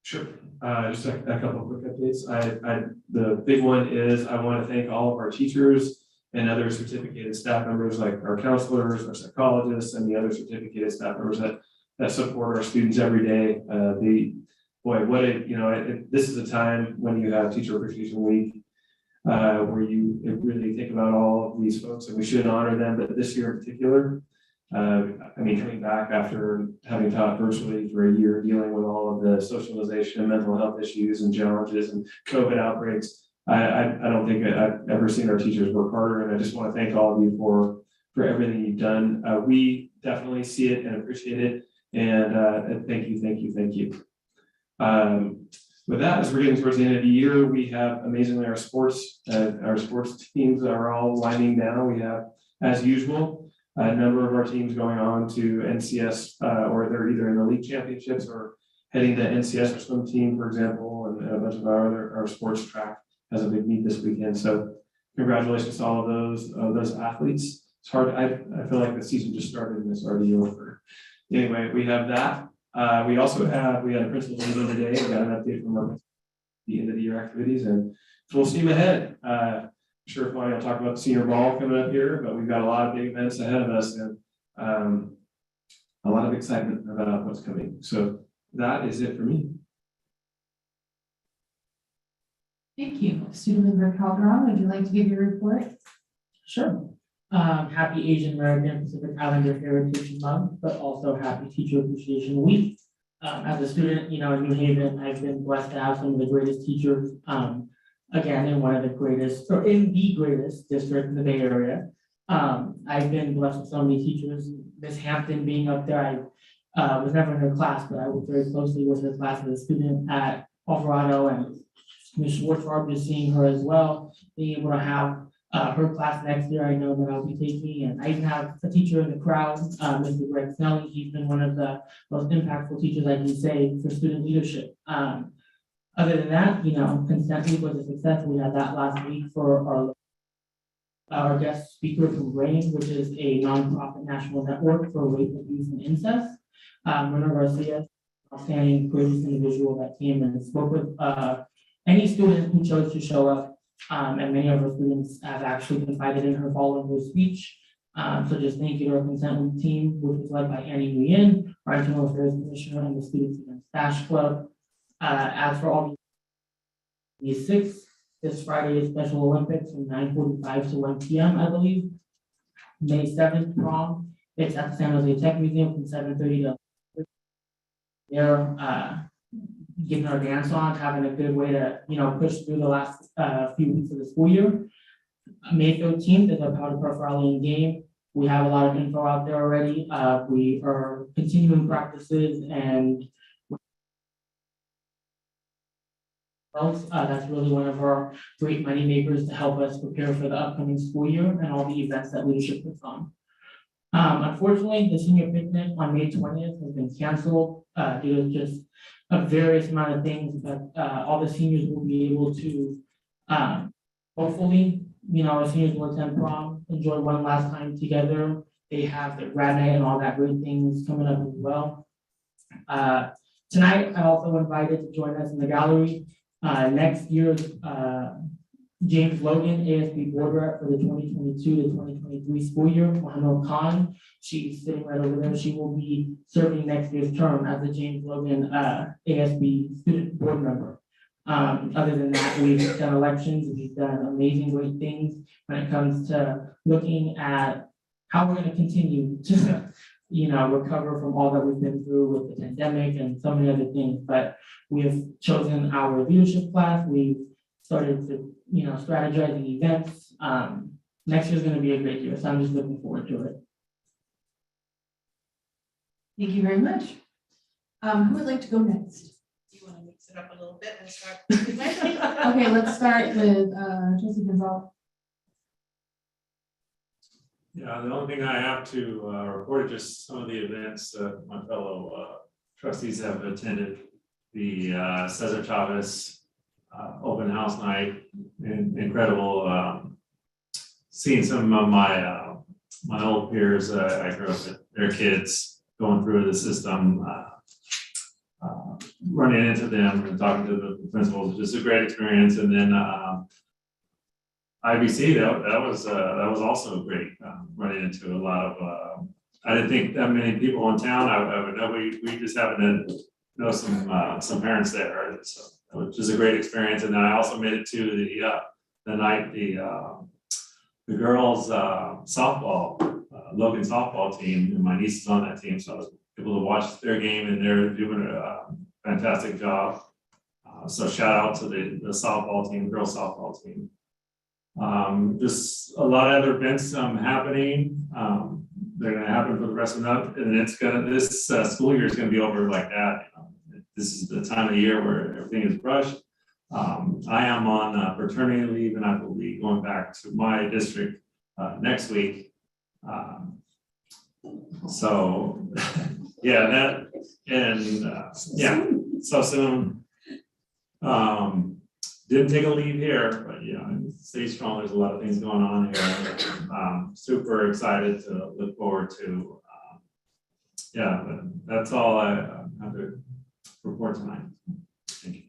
Sure. Just a couple of quick updates. The big one is I want to thank all of our teachers and other certificated staff members like our counselors, our psychologists, and the other certificated staff members that support our students every day. This is a time when you have Teacher Appreciation Week where you really think about all of these folks, and we should honor them. But this year in particular, coming back after having taught virtually for a year, dealing with all of the socialization and mental health issues and challenges and COVID outbreaks, I don't think I've ever seen our teachers work harder, and I just want to thank all of you for everything you've done. We definitely see it and appreciate it, and thank you. With that, as we're getting towards the end of the year, we have amazingly our sports teams are all winding down. We have, as usual, a number of our teams going on to NCS, or they're either in the league championships or heading to NCS or swim team, for example, and a bunch of our sports track has a big meet this weekend. So congratulations to all of those athletes. It's hard. I feel like the season just started and it's already over. Anyway, we have that. We had a principal's meeting today. We got an update from the end of the year activities and full steam ahead. Sure, Bonnie, I'll talk about the senior ball coming up here, but we've got a lot of big events ahead of us and a lot of excitement about what's coming. So that is it for me. Thank you. Student member Calderon, would you like to give your report? Sure. Happy Asian American Pacific Islander Heritage Month, but also happy Teacher Appreciation Week. As a student, in New Haven, I've been blessed to have some of the greatest teachers. Again, in the greatest district in the Bay Area. I've been blessed with so many teachers. Miss Hampton being up there, I was never in her class, but I worked very closely with her class as a student at Alvarado, and Ms. Schwartzfarb, just seeing her as well, being able to have her class next year, I know that I'll be taking, and I even have a teacher in the crowd, Mr. Greg Snelling. He's been one of the most impactful teachers I can say for student leadership. Other than that, Consent Week was a success. We had that last week for our guest speaker from RAIN, which is a nonprofit national network for rape, abuse, and incest. Myrna Garcia, outstanding, courageous individual that came and spoke with any student who chose to show up. And many of our students have actually confided in her following her speech. So just thank you to our Consent Week team, which was led by Annie Nguyen, our Internal Affairs Commissioner, and the Students Against Stash Club. As for all the 6th, this Friday is Special Olympics from 9:45 to 1 p.m. I believe. May 7th prom. It's at the San Jose Tech Museum from 7:30 to. They're getting our dance on, having a good way to push through the last few weeks of the school year. May 13th is our Powder Puff Rally and Game. We have a lot of info out there already. We are continuing practices and. That's really one of our great money makers to help us prepare for the upcoming school year and all the events that leadership puts on. Unfortunately, the senior picnic on May 20th has been canceled due to just a various amount of things, but all the seniors will be able to hopefully, our seniors will attend prom, enjoy one last time together. They have the grad night and all that great things coming up as well. Tonight, I'm also invited to join us in the gallery. Next year's James Logan, ASB board rep for the 2022 to 2023 school year. Mohammed Khan, she's sitting right over there. She will be serving next year's term as the James Logan ASB student board member. Other than that, we've done elections, we've done amazing, great things when it comes to looking at how we're going to continue to, recover from all that we've been through with the pandemic and so many other things. But we have chosen our leadership class. We've started to, strategizing events. Next year's going to be a great year, so I'm just looking forward to it. Thank you very much. Who would like to go next? You want to mix it up a little bit and start? Okay, let's start with Trustee Gonzalez. Yeah, the only thing I have to report is just some of the events that my fellow trustees have attended. The Cesar Chavez open house night, incredible. Seeing some of my my old peers, I grew up with their kids going through the system, running into them and talking to the principals, just a great experience. And then IBC, that was also great, running into a lot of, I didn't think that many people in town. I would know we just happened to know some parents there, so which is a great experience. And then I also made it to the night the girls softball, Logan softball team, and my niece is on that team, so I was able to watch their game, and they're doing a fantastic job. So shout out to the softball team, girls softball team. Just a lot of other events happening. They're going to happen for the rest of the month, and this school year is going to be over like that. This is the time of the year where everything is rushed. I am on paternity leave, and I will be going back to my district next week. So yeah, that and yeah, so soon. Didn't take a leave here, but stay strong. There's a lot of things going on here. Super excited to look forward to. Yeah, but that's all I have to report tonight. Thank you.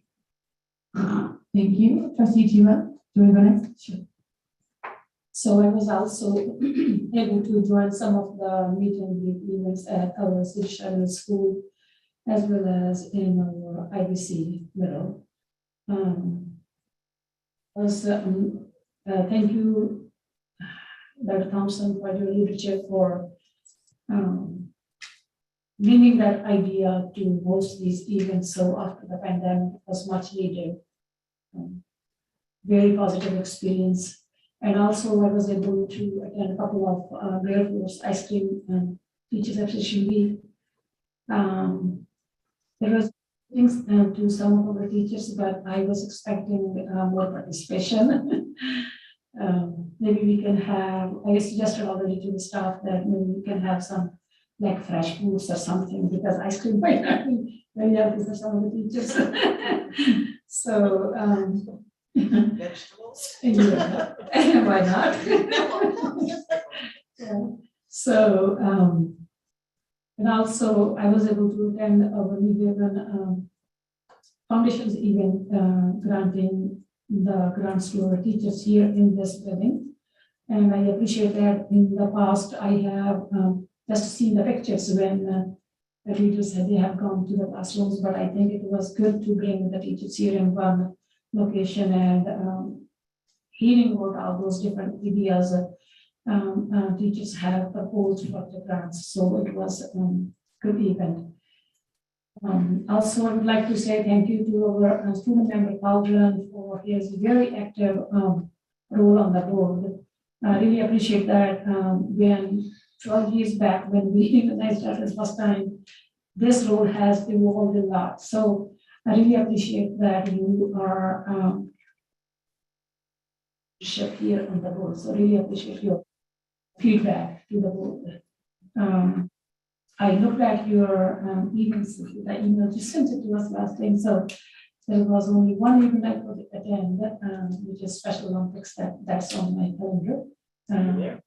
Thank you. Trustee Csva, do you want to go next? Sure. So I was also able to join some of the meeting events at our city shuttle school, as well as in our IBC middle. Thank you, Dr. Thompson, for your leadership for bringing that idea to host these events. So after the pandemic, it was much needed. Very positive experience. And also I was able to attend a couple of Air Force ice cream teachers appreciation week. There was things to some of our teachers, but I was expecting more participation. Maybe we can have, I suggested already to the staff that maybe we can have some like fresh foods or something, because ice cream might not be very healthy for some of the teachers. So Vegetables. yeah. Why not? Yeah. So and also I was able to attend our New Haven Foundation's event, granting the grants to our teachers here in this building. And I appreciate that. In the past, I have just seen the pictures when the teachers they have gone to the classrooms, but I think it was good to bring the teachers here in one location and hearing about all those different ideas teachers have proposed for the grants. So it was a good event. Also, I would like to say thank you to our student member Caldron for his very active role on the board. I really appreciate that when 12 years back, when we recognized that the first time, this role has evolved a lot. So I really appreciate that you are here on the board. So really appreciate your feedback to the board. I looked at your emails, the email you sent it to us last time. So there was only one event I could attend, which is Special Olympics. That's on my calendar.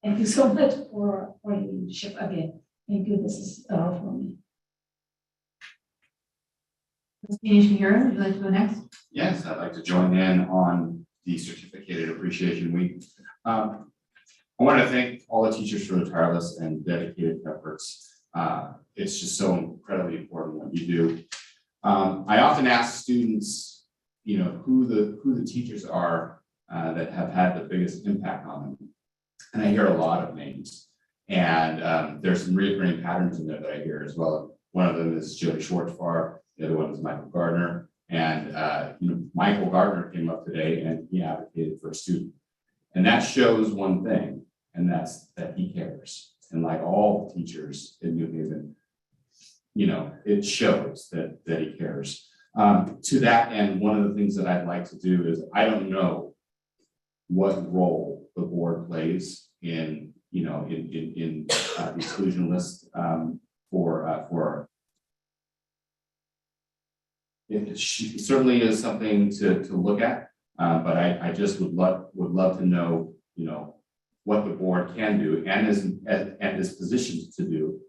Thank you so much for your leadership again. Thank you. This is all for me. Trustee Shahira, would you like to go next? Yes, I'd like to join in on the certificated appreciation week. I want to thank all the teachers for their tireless and dedicated efforts. It's just so incredibly important what you do. I often ask students, you know, who the teachers are that have had the biggest impact on them. And I hear a lot of names. And there's some recurring patterns in there that I hear as well. One of them is Jody Schwartzfar, the other one is Michael Gardner. And you know, Michael Gardner came up today and he advocated for a student. And that shows one thing, and that's that he cares. And like all teachers in New Haven, you know, it shows that he cares. To that end, one of the things that I'd like to do is, I don't know what role the board plays in, you know, in the exclusion list for it certainly is something to look at, but I just would love to know, you know, what the board can do and is positioned to do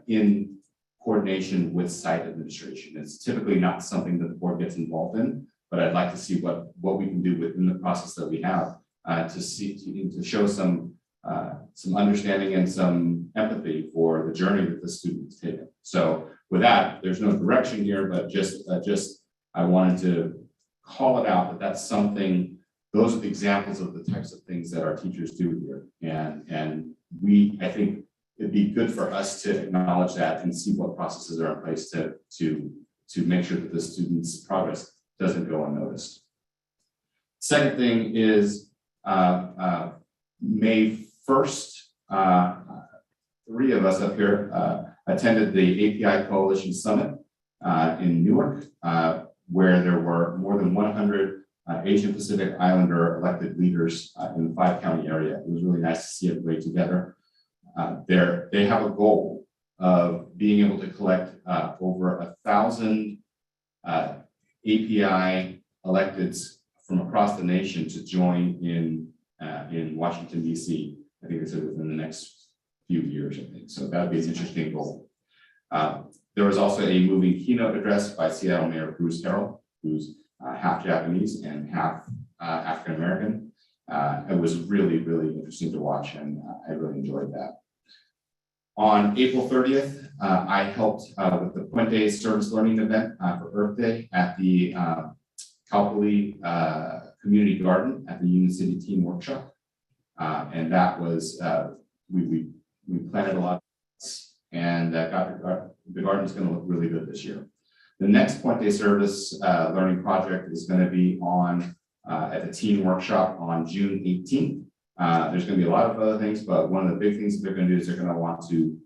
in coordination with site administration. It's typically not something that the board gets involved in, but I'd like to see what we can do within the process that we have to show some understanding and some empathy for the journey that the student has taken. So with that, there's no direction here, but just I wanted to call it out that that's something. Those are the examples of the types of things that our teachers do here, and I think it'd be good for us to acknowledge that and see what processes are in place to make sure that the student's progress doesn't go unnoticed. Second thing is May 1st, 3 of us up here attended the API Coalition Summit in Newark, where there were more than 100 Asian Pacific Islander elected leaders in the 5-county area. It was really nice to see everybody together. They have a goal of being able to collect over 1,000 API electeds from across the nation to join in Washington, D.C. I think they said within the next few years, I think. So that would be an interesting goal. There was also a moving keynote address by Seattle Mayor Bruce Carroll, who's half Japanese and half African American. It was really, really interesting to watch, and I really enjoyed that. On April 30th, I helped with the Puente Service Learning event for Earth Day at the Kaupali Community Garden at the Union City Teen Workshop. And that was, we planted a lot of plants, and the garden's going to look really good this year. The next Puente Service Learning project is going to be on at the Teen Workshop on June 18th. There's going to be a lot of other things, but one of the big things that they're going to do is they're going to want to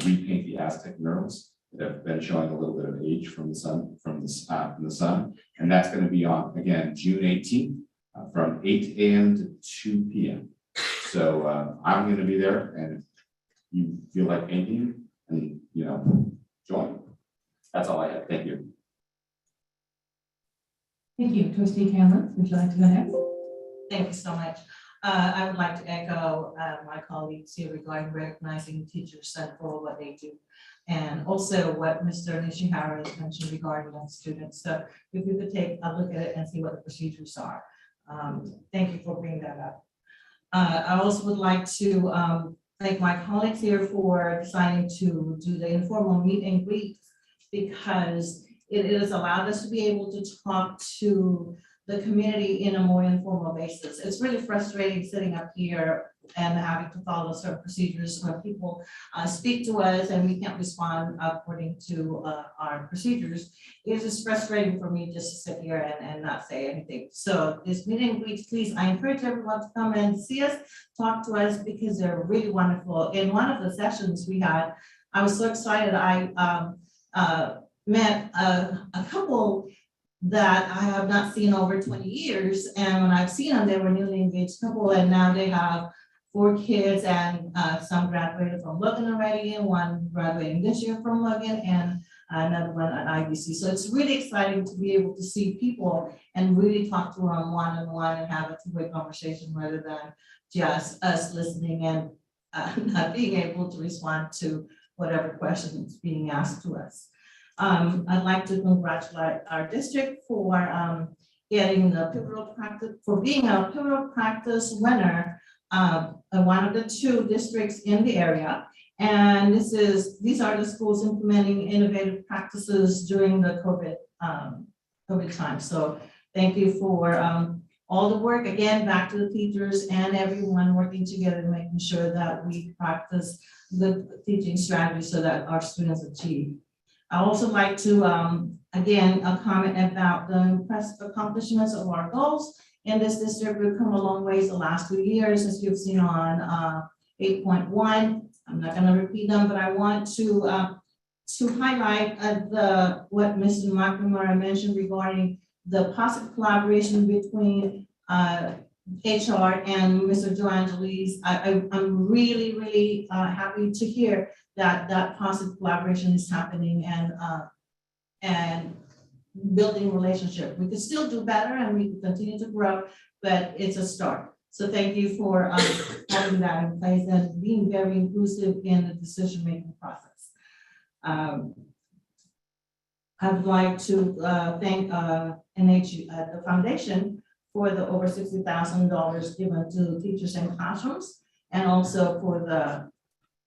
repaint the Aztec murals that have been showing a little bit of age from the sun, and that's going to be on again June 18th from 8 a.m. to 2 p.m. So I'm going to be there, and if you feel like painting, and you know, join. That's all I have. Thank you. Thank you. Trustee Canlon, would you like to go next? Thank you so much. I would like to echo my colleagues here regarding recognizing teachers for what they do. And also what Mr. Nishihara has mentioned regarding the students. So if you could take a look at it and see what the procedures are. Thank you for bringing that up. I also would like to thank my colleagues here for deciding to do the informal meet and greet, because it has allowed us to be able to talk to the community in a more informal basis. It's really frustrating sitting up here and having to follow certain procedures when people speak to us and we can't respond according to our procedures. It is frustrating for me just to sit here and not say anything. So this meet and greet, please, I encourage everyone to come and see us, talk to us, because they're really wonderful. In one of the sessions we had, I was so excited. I met a couple that I have not seen over 20 years. And when I've seen them, they were newly engaged couple, and now they have 4 kids, and some graduated from Logan already, and one graduating this year from Logan, and another one at IBC. So it's really exciting to be able to see people and really talk to them one-on-one and have a two-way conversation rather than just us listening and not being able to respond to whatever questions being asked to us. I'd like to congratulate our district for getting the pivotal practice, for being a pivotal practice winner, one of the 2 districts in the area. And these are the schools implementing innovative practices during the COVID time. So thank you for all the work. Again, back to the teachers and everyone working together, making sure that we practice the teaching strategy so that our students achieve. I also like to, again, comment about the impressive accomplishments of our goals. In this district, we've come a long ways the last 2 years, as you've seen on 8.1. I'm not going to repeat them, but I want to highlight what Mr. McNamara mentioned regarding the positive collaboration between HR and Mr. Joangelis. I'm really, really happy to hear that positive collaboration is happening and building relationship. We could still do better and we can continue to grow, but it's a start. So thank you for having that in place and being very inclusive in the decision-making process. I would like to thank the foundation for the over $60,000 given to teachers and classrooms, and also for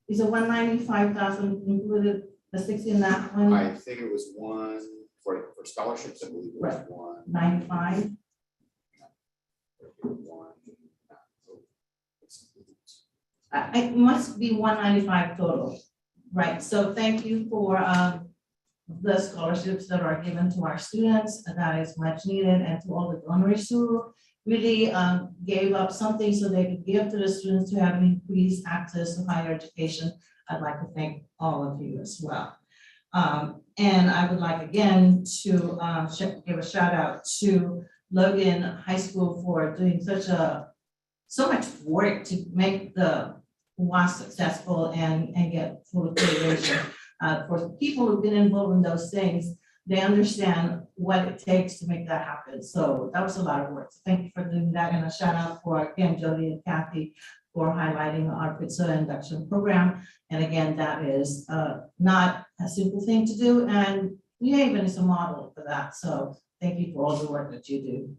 is it 195,000 included the 60 in that one? I think it was 1 for scholarships. I believe it was Right. 195. 195. It must be 195 total, right? So thank you for the scholarships that are given to our students. That is much needed, and to all the donors who really gave up something so they could give to the students to have increased access to higher education. I'd like to thank all of you as well. And I would like again to give a shout out to Logan High School for doing so much work to make the WAS successful and get full accreditation. For people who've been involved in those things, they understand what it takes to make that happen. So that was a lot of work. So thank you for doing that. And a shout out for, again, Jody and Kathy for highlighting our PITSA induction program. And again, that is not a simple thing to do. And New Haven is a model for that. So thank you for all the work that you do.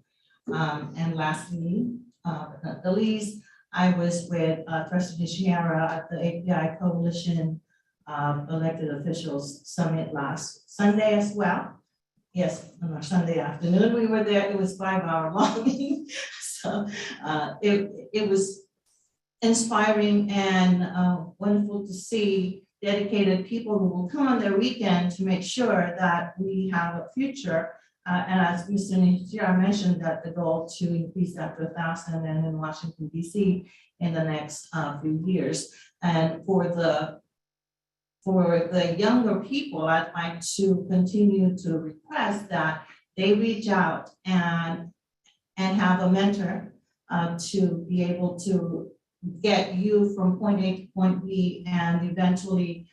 And lastly, but not the least, I was with Trustee Nishihara at the API Coalition Elected Officials Summit last Sunday as well. Yes, on our Sunday afternoon, we were there. It was 5-hour long. So it was inspiring and wonderful to see dedicated people who will come on their weekend to make sure that we have a future. And as Mr. Nishihara mentioned, that the goal to increase that to 1,000 and in Washington, D.C. in the next few years. And for the younger people, I'd like to continue to request that they reach out and have a mentor to be able to get you from point A to point B and eventually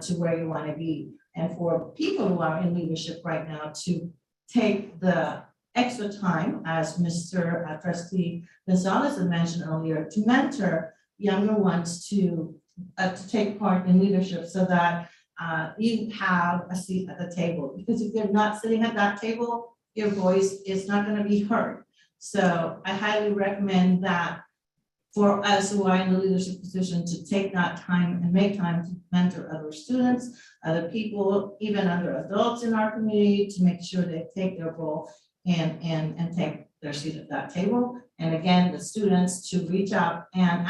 to where you want to be. And for people who are in leadership right now to take the extra time, as Mr. Trustee Gonzalez had mentioned earlier, to mentor younger ones to take part in leadership so that you have a seat at the table. Because if you're not sitting at that table, your voice is not going to be heard. So I highly recommend that for us who are in the leadership position to take that time and make time to mentor other students, other people, even other adults in our community, to make sure they take their role and take their seat at that table. And again, the students to reach out and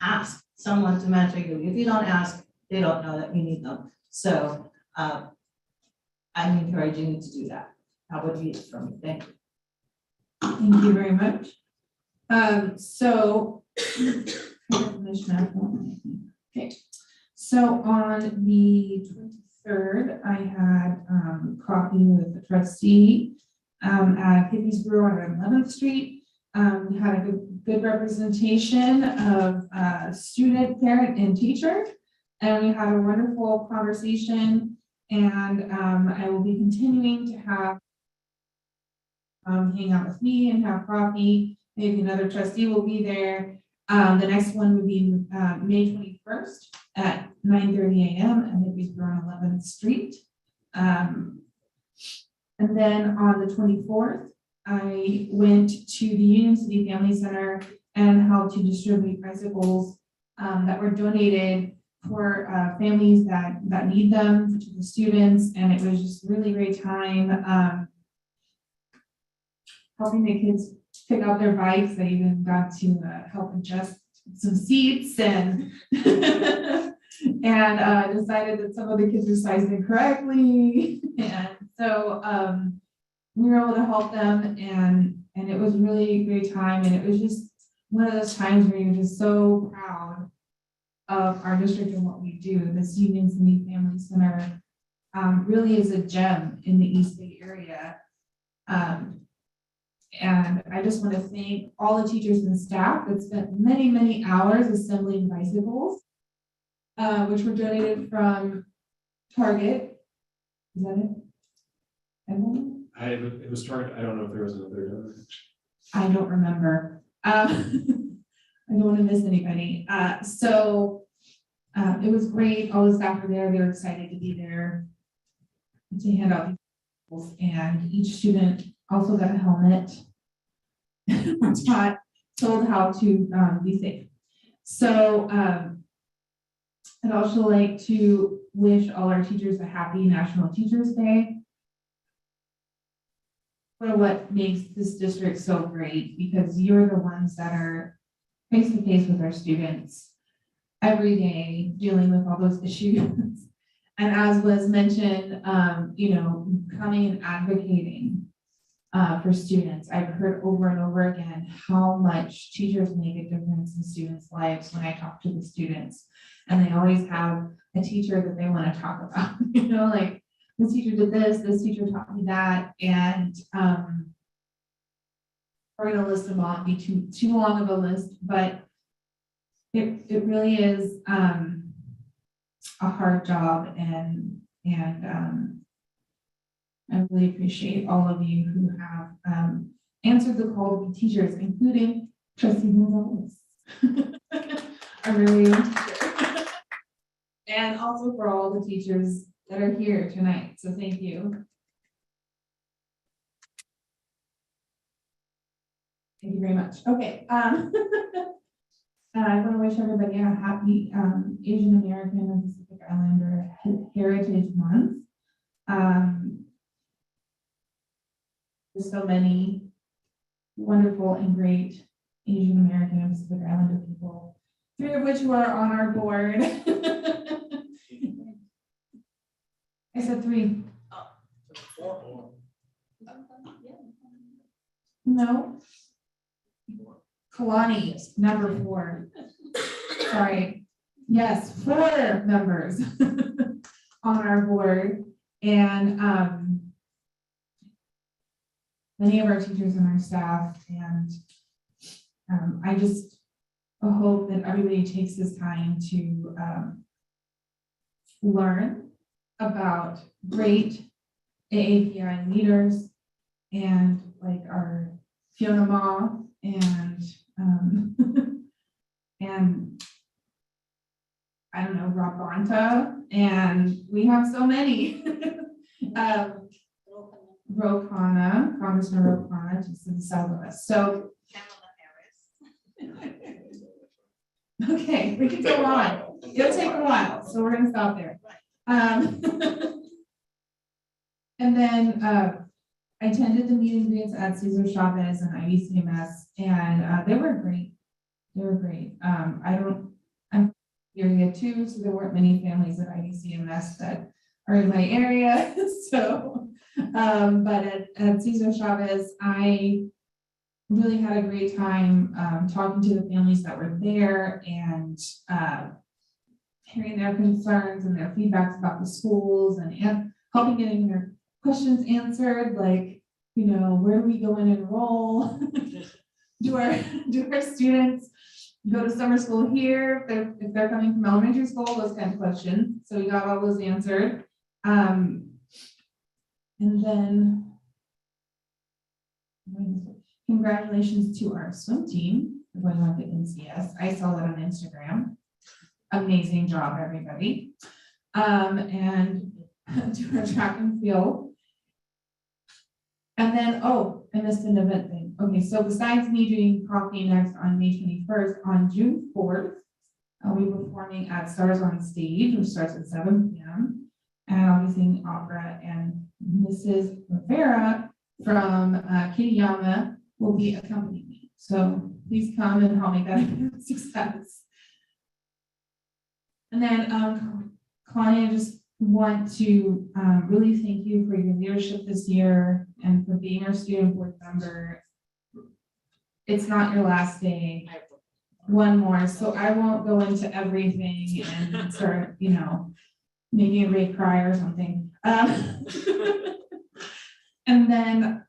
ask someone to mentor you. If you don't ask, they don't know that you need them. So I'm encouraging you to do that. That would be it from me. Thank you. Thank you very much. So, okay. So on the 23rd, I had coffee with the trustee at Hippie's Brew on 11th Street. We had a good representation of student, parent, and teacher, and we had a wonderful conversation. And I will be continuing to have hang out with me and have coffee. Maybe another trustee will be there. The next one would be May 21st at 9:30 a.m. at Hippie's Brew on 11th Street. And then on the 24th, I went to the Union City Family Center and helped to distribute bicycles that were donated for families that need them, to the students, and it was just a really great time helping the kids pick up their bikes. I even got to help adjust some seats and and decided that some of the kids were sized incorrectly, and so we were able to help them, and it was really a great time, and it was just one of those times where you're just so proud of our district and what we do. This Union City Family Center really is a gem in the East Bay area. And I just want to thank all the teachers and staff that spent many, many hours assembling bicycles, which were donated from Target. Is that it? Everyone? It was Target. I don't know if there was another. I don't remember. I don't want to miss anybody. So it was great. All the staff were there. They were excited to be there to hand out these bicycles, and each student also got a helmet. We're told how to be safe. So I'd also like to wish all our teachers a happy National Teachers Day. For what makes this district so great, because you're the ones that are face to face with our students every day, dealing with all those issues. And as was mentioned, you know, coming and advocating for students. I've heard over and over again how much teachers make a difference in students' lives when I talk to the students. And they always have a teacher that they want to talk about, you know, like this teacher did this teacher taught me that. And we're going to list them all, be too long of a list, but it really is a hard job, and I really appreciate all of you who have answered the call to be teachers, including Trustee Gonzalez. I really am. And also for all the teachers that are here tonight. So thank you. Thank you very much. Okay. I want to wish everybody a happy Asian American and Pacific Islander Heritage Month. There's so many wonderful and great Asian American and Pacific Islander people, 3 of which were on our board. I said 3. No. Kalani, number 4. Sorry. Yes, 4 members on our board. And many of our teachers and our staff. And I just hope that everybody takes this time to learn about great AAPI leaders, and like our Fiona Ma and and I don't know, Rob Bonta, and we have so many. Rokana, Congressman Rokana, just to the south of us. So, okay, we can go on. It'll take a while, so we're gonna stop there. And then I attended the meet and greets at Cesar Chavez and IVCMS, and they were great. They were great. I'm area too, so there weren't many families at IVCMS that are in my area. So, but at Cesar Chavez, I really had a great time talking to the families that were there and hearing their concerns and their feedbacks about the schools, and helping getting their questions answered, like, you know, where do we go and enroll? do our students go to summer school here if they're coming from elementary school? Those kind of questions. So we got all those answered. And then congratulations to our swim team for going on to NCS. I saw that on Instagram. Amazing job, everybody. And to our track and field. And then, oh, I missed an event thing. Okay, so besides me doing Coffee Next on May 21st, on June 4th, I'll be performing at Stars on Stage, which starts at 7 p.m. And I'll be singing opera, and Mrs. Rivera from Kiriyama will be accompanying me. So please come and help make that a success. And then, Connie, I just want to really thank you for your leadership this year and for being our student board member. It's not your last day. One more, so I won't go into everything and start, making everybody cry or something. And then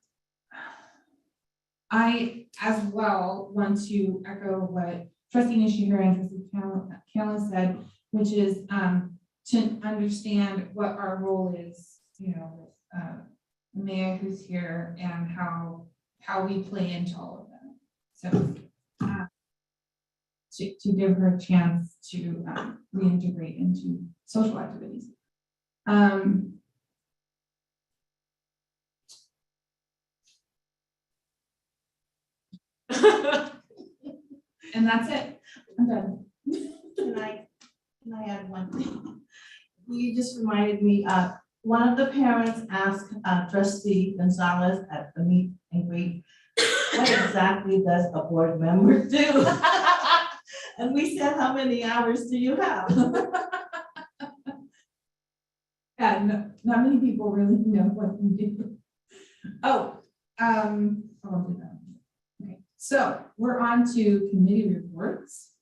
I, as well, want to echo what Trustee Nishihira and Trustee Callan said, which is to understand what our role is, with Maya who's here and how we play into all of them. So to give her a chance to reintegrate into social activities. And that's it. I'm done. Can I add one thing? You just reminded me, one of the parents asked Trustee Gonzalez at the meet and greet, what exactly does a board member do? And we said, how many hours do you have? Yeah, no, not many people really know what we do. Oh, I'll do that. Okay, so we're on to committee reports.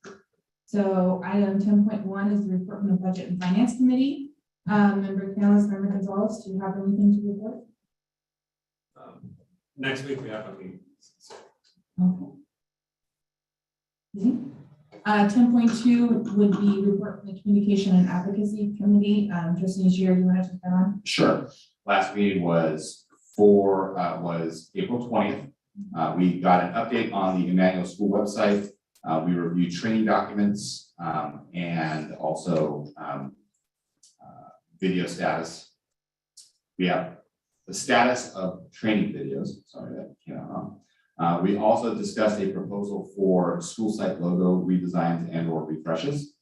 So item 10.1 is the report from the Budget and Finance Committee. Member Canales, Member Gonzalez, do you have anything to report? Next week we have a meeting. Okay. 10.2 would be report from the Communication and Advocacy Committee. Trustee Nishihira, you want to take that on? Sure. Last meeting was April 20th. We got an update on the Emmanuel School website. We reviewed training documents and also video status. We have the status of training videos. Sorry, that came out wrong. We also discussed a proposal for school site logo redesigns and or refreshes.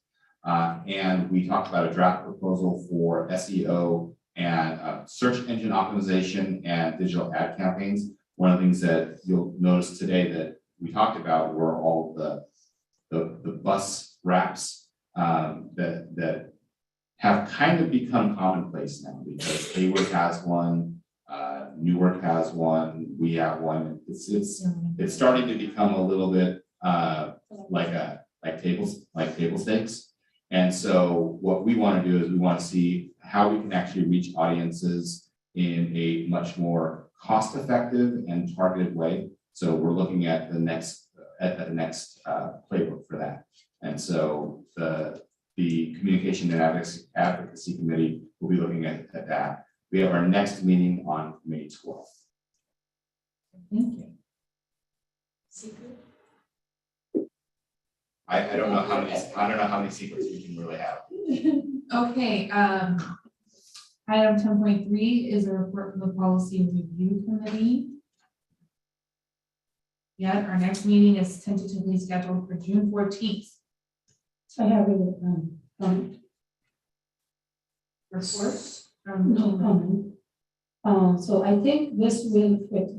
And we talked about a draft proposal for SEO and search engine optimization and digital ad campaigns. One of the things that you'll notice today that we talked about were all the bus wraps that have kind of become commonplace now, because Hayward has one, Newark has one, we have one. It's starting to become a little bit like table stakes. And so what we want to do is we want to see how we can actually reach audiences in a much more cost-effective and targeted way. So we're looking at the next playbook for that. And so the Communication and Advocacy Committee will be looking at that. We have our next meeting on May 12th. Thank you. I don't know how many secrets we can really have. Okay, item 10.3 is a report from the Policy Review Committee. Yet our next meeting is tentatively scheduled for June 14th. I have a comment. Report No comment. So I think this will fit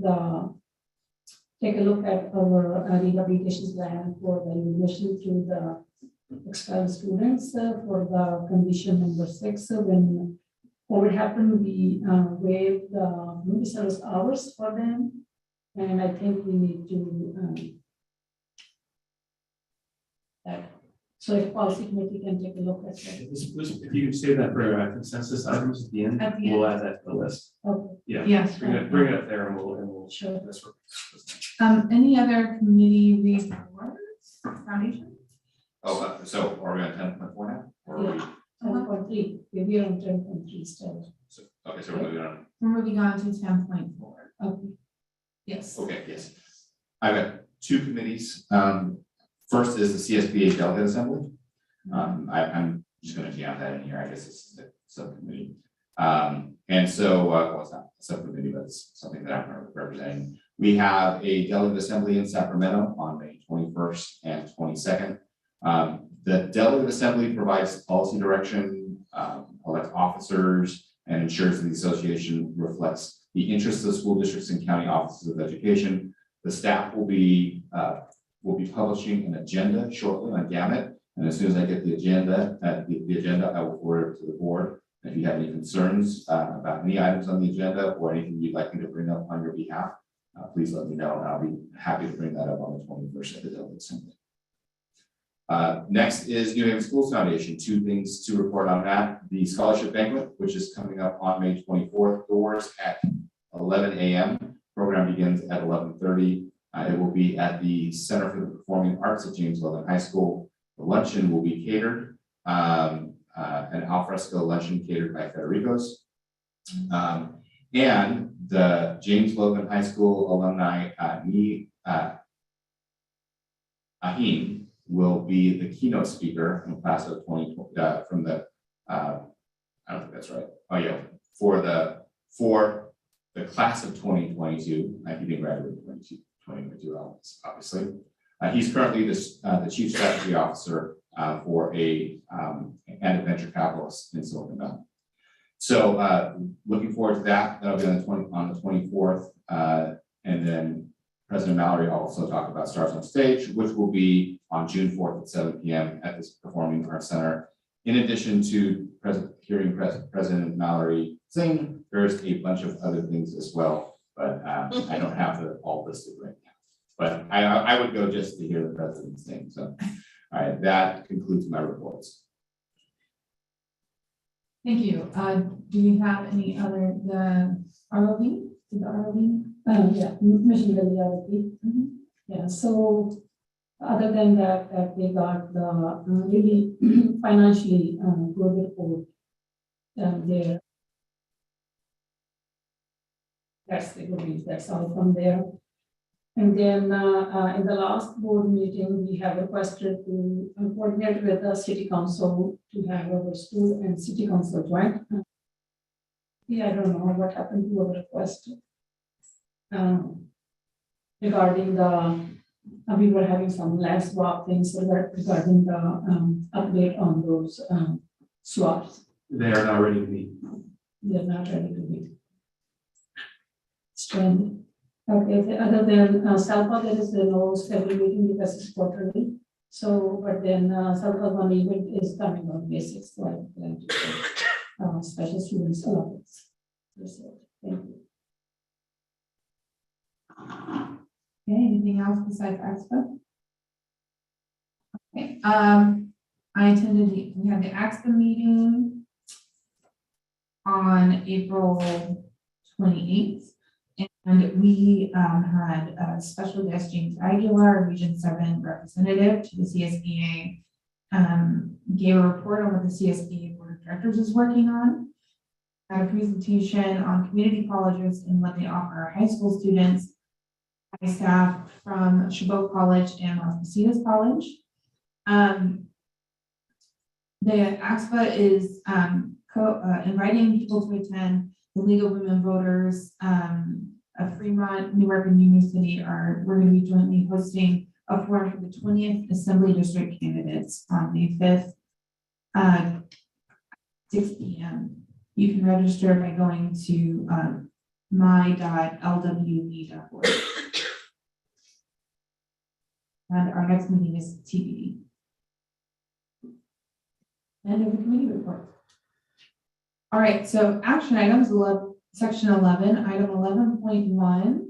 take a look at our rehabilitation plan for the admission to the expelled students for the condition number 6. When COVID happened, we waived the movie service hours for them. And I think we need to so if policy committee can take a look at that. If you could save that for consensus items at the end, we'll add that to the list. Okay. Yeah. Yes. Bring it up there and we'll Sure. this. Any other committee reports? Foundation? Oh, so are we on 10.4 now? Or are we? 10.3. We're on 10.3 still. Okay, so we're moving on. We're moving on to 10.4. Okay. Yes. Okay, yes. I've got two committees. First is the CSBA Delegate Assembly. I'm just going to jam that in here. I guess it's the subcommittee. And so, well, it's not a subcommittee, but it's something that I'm representing. We have a delegate assembly in Sacramento on May 21st and 22nd. The delegate assembly provides policy direction, elects officers, and ensures that the association reflects the interests of school districts and county offices of education. The staff will be publishing an agenda shortly on Gamut, and as soon as I get the agenda, I will forward it to the board. If you have any concerns about any items on the agenda or anything you'd like me to bring up on your behalf, please let me know, and I'll be happy to bring that up on the 21st at the delegate assembly. Next is New Haven Schools Foundation. Two things to report on that. The scholarship banquet, which is coming up on May 24th, doors at 11 a.m. Program begins at 11:30. It will be at the Center for the Performing Arts at James Logan High School. The luncheon will be catered, an alfresco luncheon catered by Federico's. And the James Logan High School alumni, Aheen, will be the keynote speaker in class of 2020, from the, I don't think that's right. Oh yeah, for the class of 2022, he didn't graduate in 2022, obviously. He's currently the chief strategy officer for and a venture capitalist in Silicon Valley. So looking forward to that. That'll be on the 24th. And then President Mallory also talked about Stars on Stage, which will be on June 4th at 7 p.m. at this Performing Arts Center. In addition to hearing President Mallory sing, there's a bunch of other things as well, but I don't have them all listed right now. But I would go just to hear the president sing. So, all right, that concludes my reports. Thank you. Do you have any other, the ROV? The ROV? Yeah, Mission Valley RFP. Yeah, so other than that they got the really financially good report there. That's the good news. That's all from there. And then in the last board meeting, we have requested to coordinate with the city council to have our school and city council joint. Yeah, I don't know what happened to our request. Regarding the, we were having some last swap things, so that regarding the update on those swaps. They are not ready to meet. They're not ready to meet. Strand. Okay, other than SALPA, there is no scheduled meeting because it's quarterly. So, but then SALPA one event is coming on May 6th, so I plan to say, special students allowance. Thank you. Okay, anything else besides Expo? Okay, I attended we had the Expo meeting on April 28th. And we had a special guest, James Aguilar, Region 7 representative to the CSBA, gave a report on what the CSBA Board of Directors is working on. Had a presentation on community colleges and what they offer our high school students, high staff from Chabot College and Las Positas College. The AXPA is inviting people to attend. The League of Women Voters of Fremont, Newark, and Union City we're going to be jointly hosting a forum for the 20th Assembly District candidates on May 5th, 6 p.m. You can register by going to my.lwv.org. And our next meeting is TBD. End of the committee report. All right, so action items, section 11, item 11.1.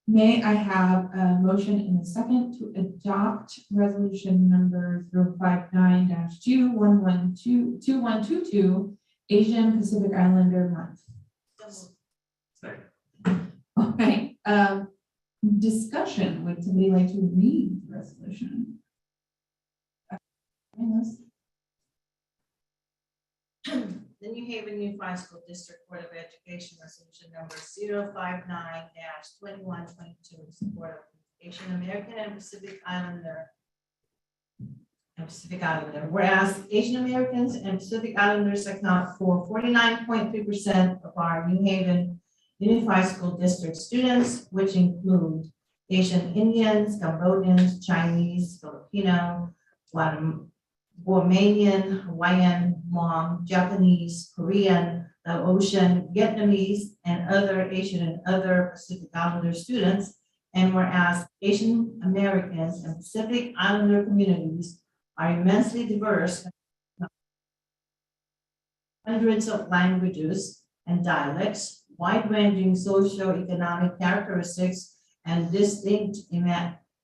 May I have a motion in a second to adopt resolution number 059-2122, Asian Pacific Islander Month? All right, discussion. Would somebody like to read the resolution? The New Haven Unified School District Board of Education Resolution number 059-2122 in support of Asian American and Pacific Islander and Pacific Islander. Whereas Asian Americans and Pacific Islanders account for 49.3% of our New Haven Unified School District students, which include Asian Indians, Cambodians, Chinese, Filipino, Guamanian, Hawaiian, Hmong, Japanese, Korean, Laotian, Vietnamese, and other Asian and other Pacific Islander students. And whereas Asian Americans and Pacific Islander communities are immensely diverse, hundreds of languages and dialects, wide-ranging socioeconomic characteristics, and distinct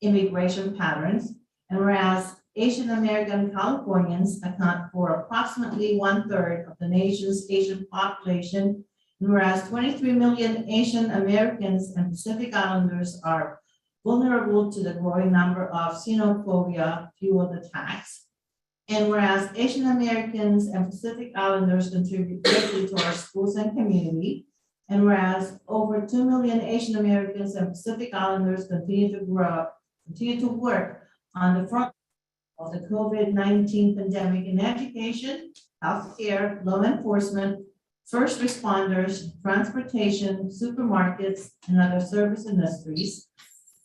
immigration patterns. And whereas Asian American Californians account for approximately 1/3 of the nation's Asian population, and whereas 23 million Asian Americans and Pacific Islanders are vulnerable to the growing number of xenophobia-fueled attacks. And whereas Asian Americans and Pacific Islanders contribute greatly to our schools and community, and whereas over 2 million Asian Americans and Pacific Islanders continue to work on the front of the COVID-19 pandemic in education, healthcare, law enforcement, first responders, transportation, supermarkets, and other service industries.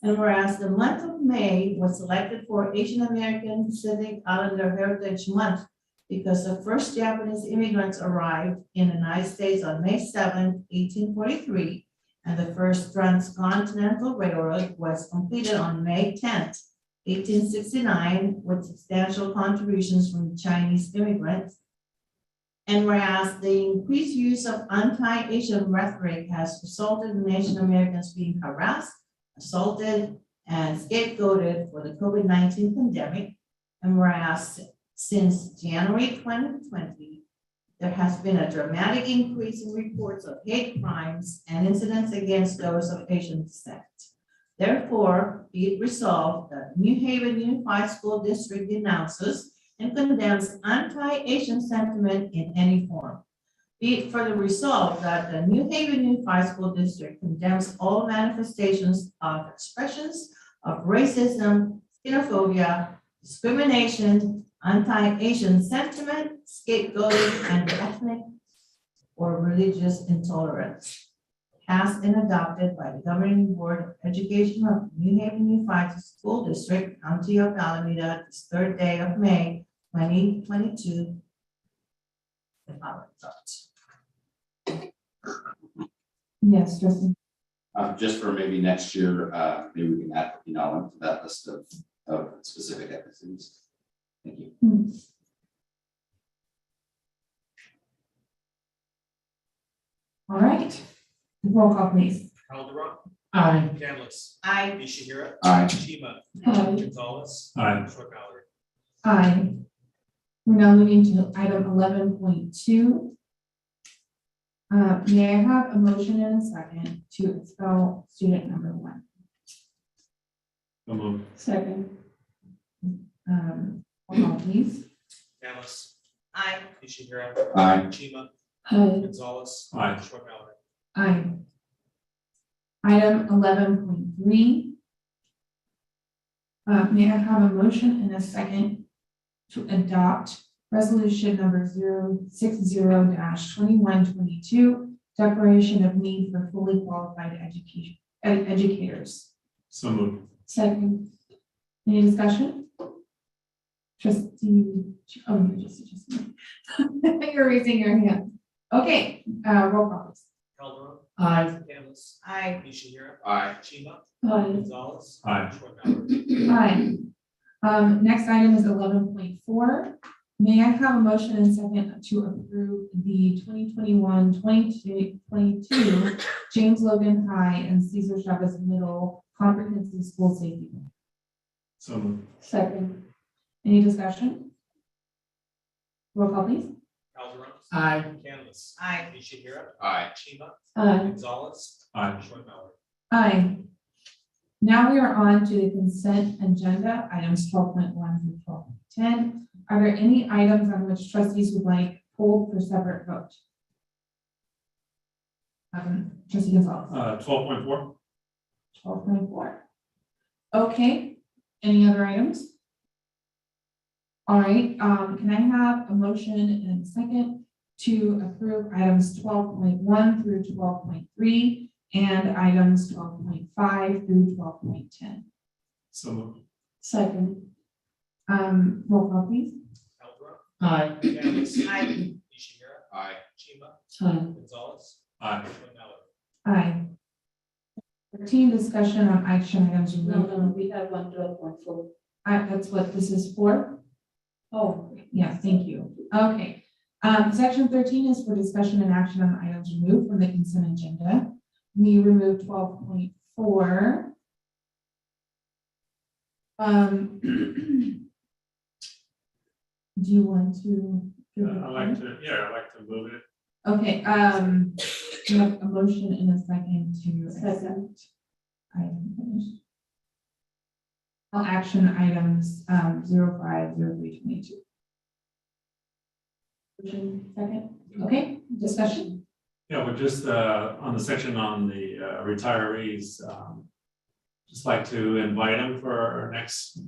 And whereas the month of May was selected for Asian American Pacific Islander Heritage Month because the first Japanese immigrants arrived in the United States on May 7, 1843, and the first transcontinental railroad was completed on May 10, 1869, with substantial contributions from Chinese immigrants. And whereas the increased use of anti-Asian rhetoric has resulted in Asian Americans being harassed, assaulted, and scapegoated for the COVID-19 pandemic, and whereas since January 2020, there has been a dramatic increase in reports of hate crimes and incidents against those of Asian descent. Therefore, be it resolved that New Haven Unified School District denounces and condemns anti-Asian sentiment in any form. Be it further resolved that the New Haven Unified School District condemns all manifestations of expressions of racism, xenophobia, discrimination, anti-Asian sentiment, scapegoating, and ethnic or religious intolerance. Passed and adopted by the Governing Board of Education of New Haven Unified School District, County of Alameda, this 3rd day of May, 2022. The following thoughts. Yes, Justin. Just for maybe next year, maybe we can add to that list of specific ethnicities. Thank you. All right. Roll call, please. Calderon. Aye. Canlis. Aye. Ishihira. Aye. Chima. Aye. Gonzalez. Aye. Short Valerie. Aye. We're now moving to item 11.2. May I have a motion and a second to expel student number 1? So moved. Second. Roll call, please. Canlis. Aye. Ishihira. Aye. Chima. Aye. Gonzalez. Aye. Short Valerie. Aye. Item 11.3. May I have a motion and a second to adopt resolution number 060-2122, declaration of need for fully qualified educators. So moved. Second. Any discussion? Trustee, oh, you're just, you're raising your hand. Okay, roll call. Calderon. Aye. Canlis. Aye. Ishihira. Aye. Chima. Aye. Gonzalez. Aye. Short Valerie. Aye. Next item is 11.4. May I have a motion and second to approve the 2021-2022 James Logan High and Cesar Chavez Middle Comprehensive School Safety Plan? So moved. Second. Any discussion? Roll call, please. Calderon. Aye. Canlis. Aye. Ishihira. Aye. Chima. Aye. Gonzalez. Aye. Short Valerie. Aye. Now we are on to the consent agenda, items 12.1 through 12.10. Are there any items on which trustees would like pulled for separate vote? Trustee Gonzalez. 12.4. 12.4. Okay, any other items? All right, can I have a motion and a second to approve items 12.1 through 12.3 and items 12.5 through 12.10? So moved. Second. Roll call please. Eldra. Aye. Candace. Aye. Ishihara. Aye. Chima. Aye. Gonzalez. Aye. Mallon. Aye. 13, discussion on action items No, removed. no, we have 112.4. That's what this is for? Oh, Yeah, thank you. Okay. Section 13 is for discussion and action on items removed from the consent agenda. We removed 12.4. Do you want to? I'd like to move it. Okay, we have a motion in a second to second. item finished. All action items, 050322. Motion second, okay, discussion? Yeah, we're just on the section on the retirees, just like to invite them for our next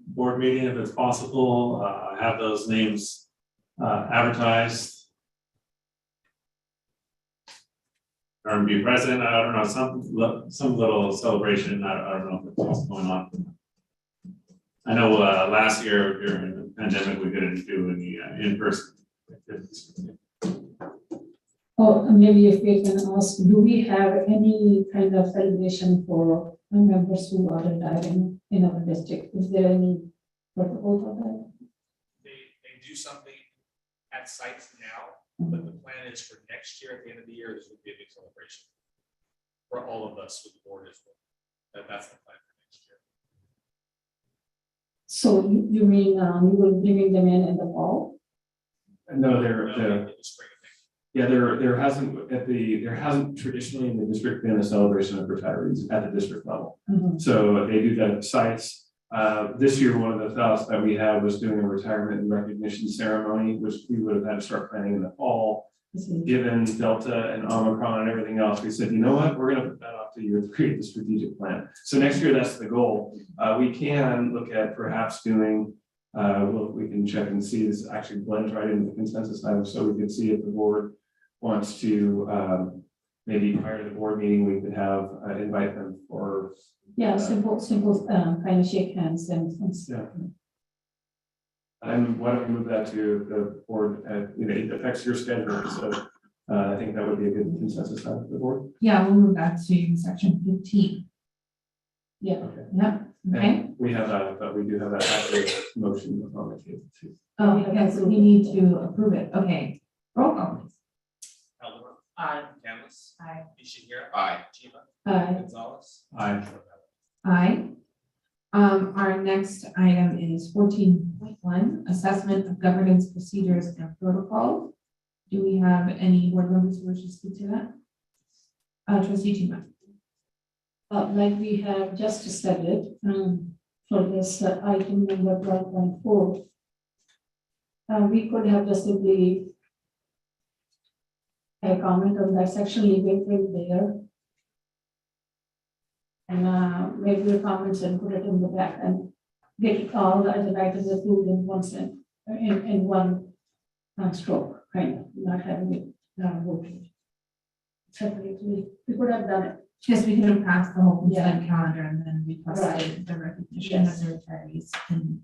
board meeting if it's possible, have those names advertised. Or be present, I don't know, some little celebration, I don't know what's going on. I know last year during the pandemic, we couldn't do any in-person activities. Oh, maybe if we can ask, do we have any kind of celebration for members who are retiring in our district? Is there any protocol for that? They do something at sites now, but the plan is for next year, at the end of the year, this would be a big celebration for all of us with the board as well. That's the plan for next year. So you mean you will bring them in the fall? No, In the spring of next yeah, there hasn't traditionally in the district been a celebration of retirees at the district level. Mhm. So they do that at sites. This year, one of the thoughts that we had was doing a retirement and recognition ceremony, which we would have had to start planning in the fall. Given Delta and Omicron and everything else, we said, you know what, we're gonna put that off to year 3 of the strategic plan. So next year, that's the goal. We can look at perhaps doing, well, we can check and see, this actually blends right into the consensus item, so we can see if the board wants to, maybe prior to the board meeting, we could have, invite them for. Yeah, simple kind of shake hands and. Yeah. And why don't we move that to the board, it affects your schedule, so I think that would be a good consensus item for the board. Yeah, we'll move that to section 15. Yeah. Okay. Yeah, okay. And we have that, but we do have that active motion on the table too. Oh, okay, so we need to approve it. Okay. Roll call please. Eldra. Aye. Candace. Aye. Ishihara. Aye. Chima. Aye. Gonzalez. Aye. Aye. Our next item is 14.1, assessment of governance procedures and protocols. Do we have any board members who wish to speak to that? Trustee Chima. Like we have just said it, for this item number 12.4. We could have just simply a comment on that section, leave it there. And make the comments and put it in the back and get all the other items approved in one sentence, in one stroke, kind of, not having it voted separately. We could have done it. Yes, we could have passed the whole consent calendar and then requested the recognition of Yes. the retirees in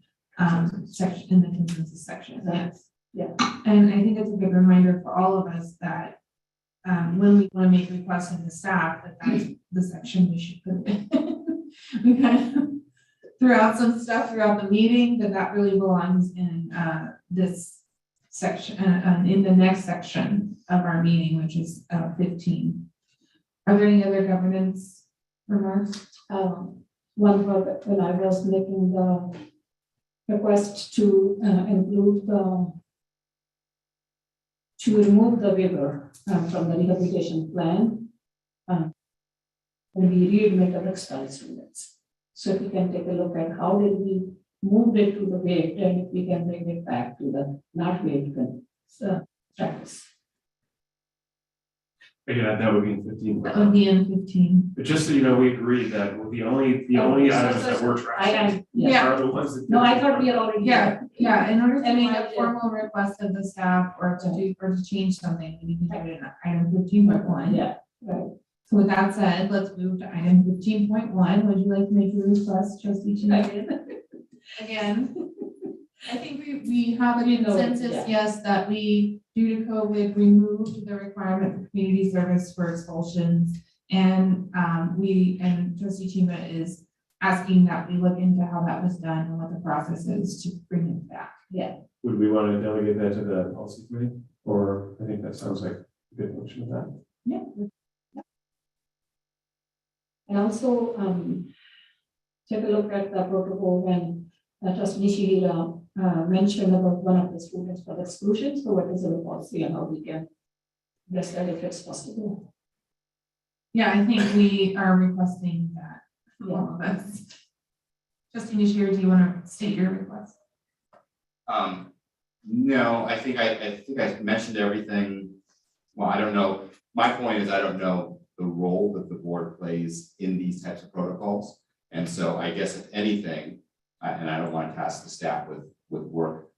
section, in the consensus section. Yes. Yeah. And I think it's a good reminder for all of us that when we want to make requests of the staff, that's the section we should put it in. We kind of threw out some stuff throughout the meeting, but that really belongs in this section, in the next section of our meeting, which is 15. Are there any other governance remarks? One was when I was making the request to include to remove the waiver from the rehabilitation plan. When we read mental exercise units. So if we can take a look at how did we move it to the waived, and if we can bring it back to the not waived status. Yeah, that would be in 15. That would be in 15. But just so you know, we agreed that the only items that we're tracking Yeah. are the ones that. No, I thought we are already. Yeah, Yeah, in order to I mean, make a formal request of the staff or to do, or to change something, we need to do it in item 15.1. Yeah, right. So with that said, let's move to item 15.1. Would you like to make your request, trustee Chief? Again, I think we have a consensus, yes, that we, due to COVID, removed the requirement for community service for expulsions. And and trustee Chima is asking that we look into how that was done and what the process is to bring it back. Yeah. Would we want to delegate that to the policy committee? Or I think that sounds like a good motion of that. Yeah. And also, take a look at the protocol when trustee Nishihira mentioned about one of the students for the exclusion. So what is the policy and how we can address that if it's possible? Yeah, I think we are requesting that from all of us. Trustee Nishihira, do you want to state your request? No, I think I mentioned everything. Well, I don't know. My point is I don't know the role that the board plays in these types of protocols. And so I guess if anything, and I don't want to task the staff with work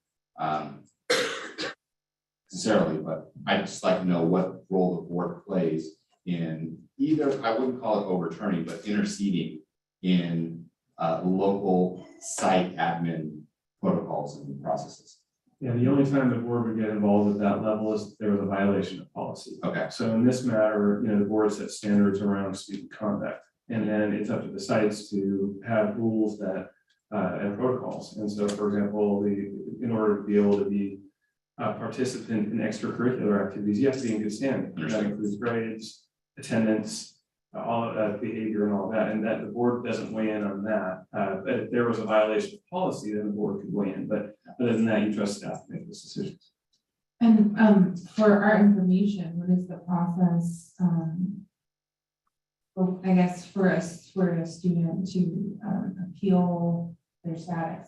necessarily, but I'd just like to know what role the board plays in either, I wouldn't call it overturning, but interceding in local site admin protocols and processes. Yeah, the only time the board would get involved at that level is if there was a violation of policy. Okay. So in this matter, the board sets standards around student conduct, and then it's up to the sites to have rules that and protocols. And so, for example, in order to be able to be a participant in extracurricular activities, you have to be in good standing. That includes grades, attendance, all of that behavior and all that, and that the board doesn't weigh in on that. But if there was a violation of policy, then the board could weigh in. But other than that, you trust staff to make those decisions. And for our information, what is the process? Well, I guess for a student to appeal their status.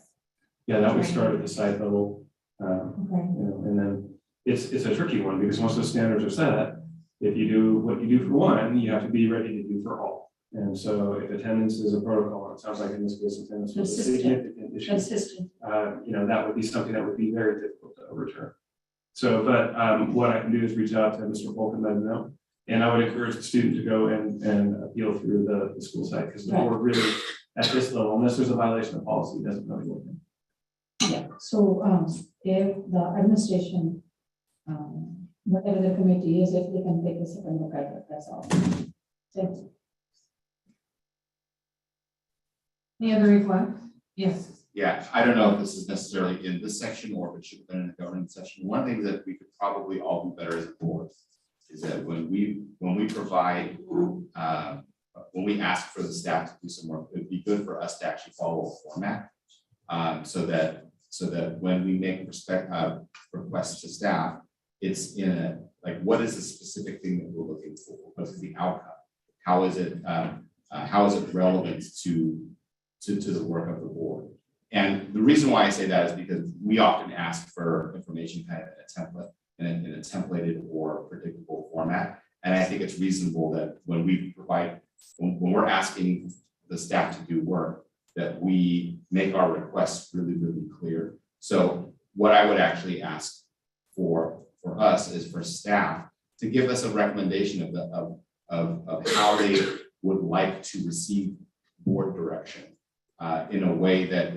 Yeah, that would start at the site level. Okay. And then it's a tricky one because once those standards are set, if you do what you do for one, you have to be ready to do for all. And so if attendance is a protocol, it sounds like in this case, attendance was a significant issue. That would be something that would be very difficult to overturn. So, but what I can do is reach out to Mr. Polk and let him know. And I would encourage the student to go and appeal through the school site because the board really, at this level, unless there's a violation of policy, doesn't really work. Yeah, so if the administration, whatever the committee is, if they can take a second look at it, that's all. Thanks. Any other requests? Yes. Yeah, I don't know if this is necessarily in this section or if it should have been in the governance section. One thing that we could probably all do better as a board is that when we provide, when we ask for the staff to do some work, it'd be good for us to actually follow a format. So that when we make requests to staff, it's in a, like, what is the specific thing that we're looking for? What is the outcome? How is it relevant to the work of the board? And the reason why I say that is because we often ask for information kind of in a template, in a templated or predictable format. And I think it's reasonable that when we provide, when we're asking the staff to do work, that we make our requests really, really clear. So what I would actually ask for us is for staff to give us a recommendation of how they would like to receive board direction in a way that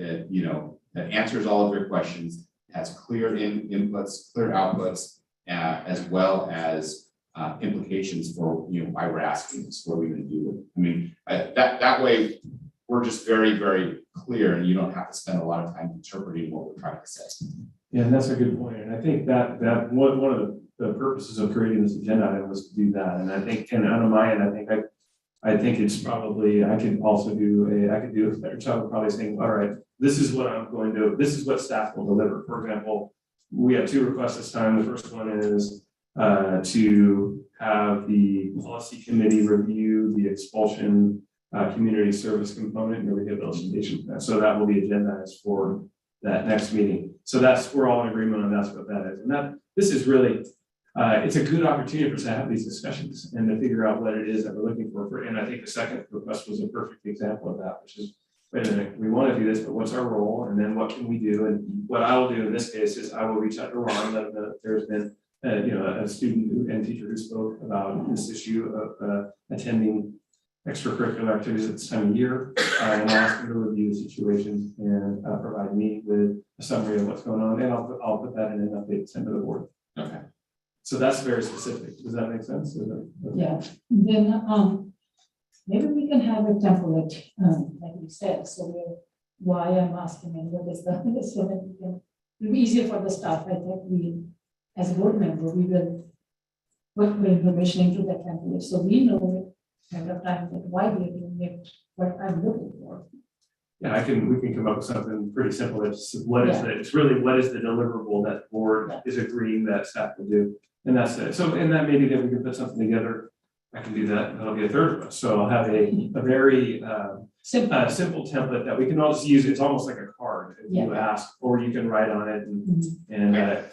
answers all of their questions, has clear inputs, clear outputs, as well as implications for why we're asking this, what are we going to do with it. I mean, that way we're just very, very clear, and you don't have to spend a lot of time interpreting what we're trying to say. Yeah, and that's a good point. And I think that one of the purposes of creating this agenda item was to do that. And I think, and on my end, I think it's probably, I could do a better job of probably saying, all right, this is what staff will deliver. For example, we have two requests this time. The first one is to have the policy committee review the expulsion community service component and the rehabilitation plan. So that will be agendized for that next meeting. So we're all in agreement on that's what that is. And this is really, it's a good opportunity for us to have these discussions and to figure out what it is that we're looking for. And I think the second request was a perfect example of that, which is wait a minute, we want to do this, but what's our role? And then what can we do? And what I will do in this case is I will reach out to Ron, let him know that there's been, a student and teacher who spoke about this issue of attending extracurricular activities at this time of year. And I'll ask him to review the situation and provide me with a summary of what's going on. And I'll put that in an update sent to the board. Okay. So that's very specific. Does that make sense? Yeah, then, maybe we can have a template, like you said, so why I'm asking and what is the, so that we can, it'll be easier for the staff. I think we, as a board member, we will put the information into the template, so we know at the time that why we are doing it, what I'm looking for. Yeah, we can come up with something pretty simple. It's what is it's really what is the deliverable that the board is agreeing that staff will do. And that's it. So, and that maybe that we can put something together. I can do that. That'll be a third of us. So I'll have a very simple template that we can all just use. It's almost like a card if you ask, or you can write on it and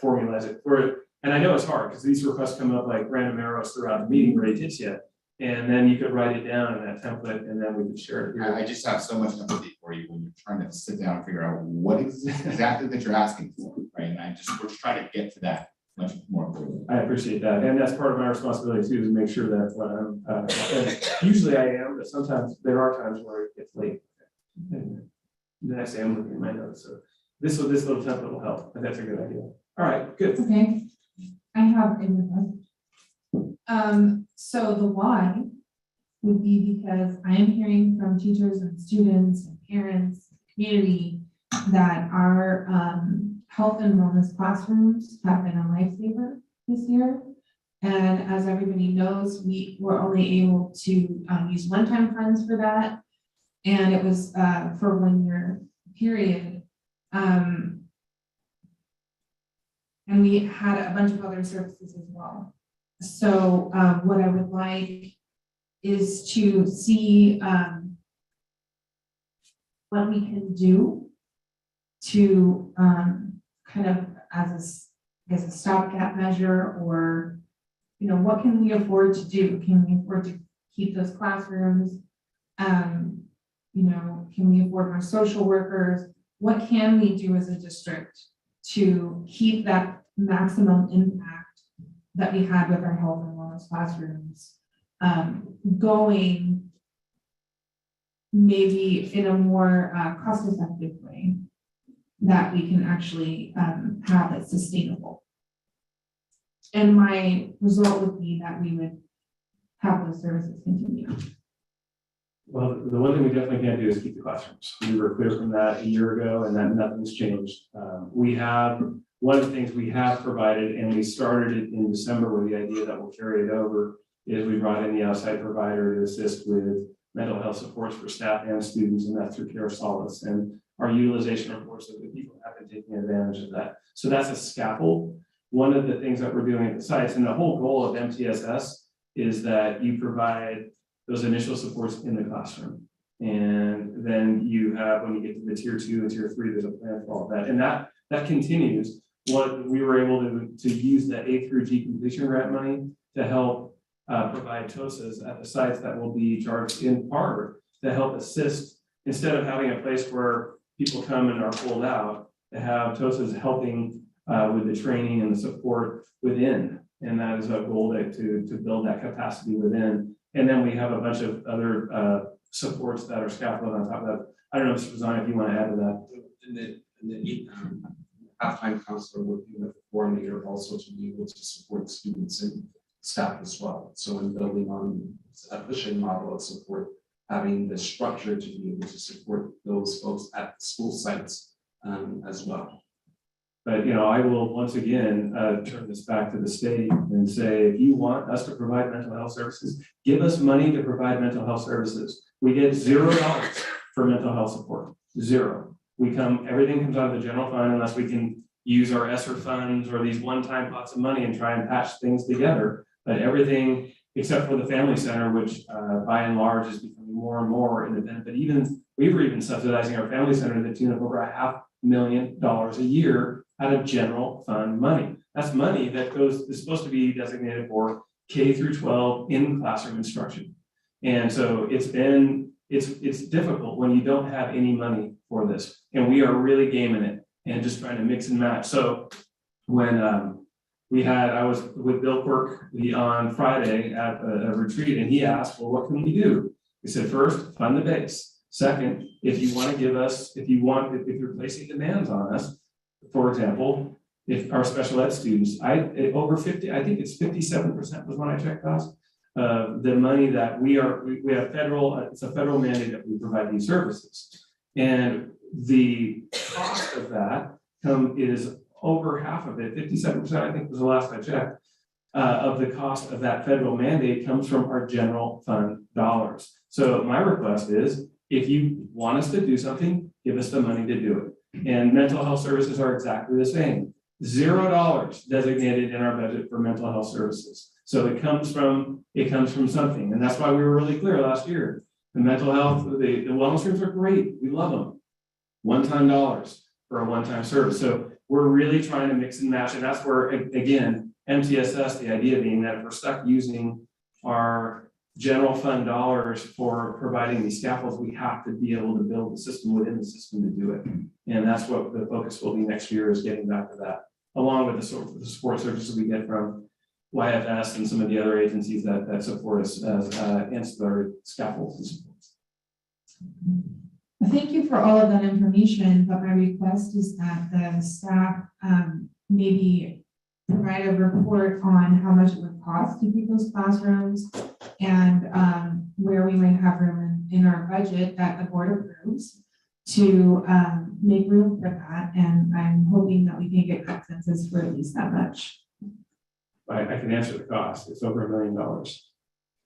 formalize it for it. And I know it's hard because these requests come up like random arrows throughout the meeting where it hits you. And then you could write it down in that template and then we could share it here. I just have so much empathy for you when you're trying to sit down and figure out what exactly that you're asking for, right? And we're just trying to get to that much more clearly. I appreciate that. And that's part of my responsibility too, is make sure that when I'm, usually I am, but sometimes there are times where it gets late. And the next day I'm looking at my notes. So this little template will help. And that's a good idea. All right, good. Okay. I have a so the why would be because I am hearing from teachers and students and parents, community, that our health and wellness classrooms have been a lifesaver this year. And as everybody knows, we were only able to use one-time funds for that. And it was for 1 year period. And we had a bunch of other services as well. So what I would like is to see what we can do to kind of as a stopgap measure, or what can we afford to do? Can we afford to keep those classrooms? Can we afford more social workers? What can we do as a district to keep that maximum impact that we had with our health and wellness classrooms going maybe in a more cost-effective way that we can actually have it sustainable. And my result would be that we would have those services continue. Well, the one thing we definitely can't do is keep the classrooms. We were clear from that a year ago, and that nothing's changed. One of the things we have provided, and we started it in December with the idea that we'll carry it over, is we brought in the outside provider to assist with mental health supports for staff and students, and that's through Care Solace. And our utilization reports that the people have been taking advantage of that. So that's a scaffold. One of the things that we're doing at the sites, and the whole goal of MTSS is that you provide those initial supports in the classroom. And then you have, when you get to the tier 2 and tier 3, there's a plan for all of that. And that continues. What we were able to use that A through G completion grant money to help provide TOSAs at the sites that will be charged in part to help assist, instead of having a place where people come and are pulled out, to have TOSAs helping with the training and the support within. And that is a goal to build that capacity within. And then we have a bunch of other supports that are scaffolded on top of that. I don't know, Mr. Bazan, if you want to add to that. And the halftime counselor working with the coordinator also to be able to support students and staff as well. So in building on a pushing model of support, having the structure to be able to support those folks at the school sites as well. But I will once again turn this back to the state and say, if you want us to provide mental health services, give us money to provide mental health services. We get $0 for mental health support, 0. Everything comes out of the general fund unless we can use our ESSER funds or these one-time pots of money and try and patch things together. But everything except for the family center, which by and large is becoming more and more independent. But we were even subsidizing our family center to the tune of over $500,000 a year out of general fund money. That's money that is supposed to be designated for K through 12 in classroom instruction. And so it's been it's difficult when you don't have any money for this. And we are really gaming it and just trying to mix and match. So when I was with Bill Quirk on Friday at a retreat, and he asked, well, what can we do? We said, first, fund the base. Second, if you want to give us, if you're placing demands on us, for example, if our special ed students, over 50, I think it's 57% was when I checked last, the money that we have federal, it's a federal mandate that we provide these services. And the cost of that is over half of it, 57%, I think was the last I checked, of the cost of that federal mandate comes from our general fund dollars. So my request is, if you want us to do something, give us the money to do it. And mental health services are exactly the same. $0 designated in our budget for mental health services. So it comes from something. And that's why we were really clear last year. The mental health, the wellness rooms are great. We love them. One-time dollars for a one-time service. So we're really trying to mix and match. And that's where, again, MTSS, the idea being that if we're stuck using our general fund dollars for providing these scaffolds, we have to be able to build the system within the system to do it. And that's what the focus will be next year, is getting back to that, along with the support services we get from YFS and some of the other agencies that support us as ancillary scaffolds and supports. Thank you for all of that information, but my request is that the staff maybe provide a report on how much it would cost to keep those classrooms, and where we might have room in our budget that the board approves to make room for that. And I'm hoping that we can get consensus for at least that much. I can answer the cost. It's over $1 million.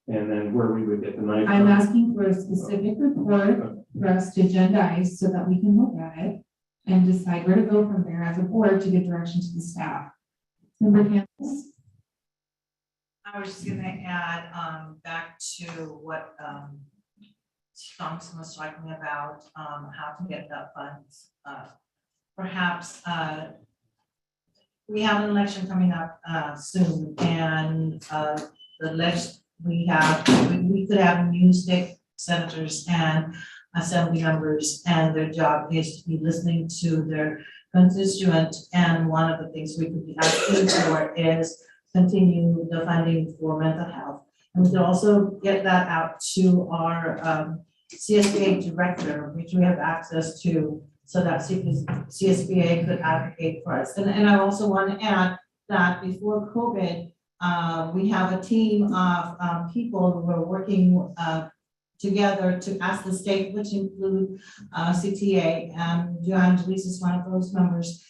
And then where we would get the money. I'm asking for a specific report for us to agendize so that we can look at it and decide where to go from there as a board to give direction to the staff. Member Campbell? I was just gonna add back to what Thompson was talking about, how to get that funds. Perhaps we have an election coming up soon, and we could have new state senators and assembly members, and their job is to be listening to their constituent. And one of the things we could be asking for is continue the funding for mental health. And we could also get that out to our CSBA director, which we have access to, so that CSBA could advocate for us. And I also want to add that before COVID, we have a team of people who are working together to ask the state, which include CTA, and Joanne Delise is one of those members,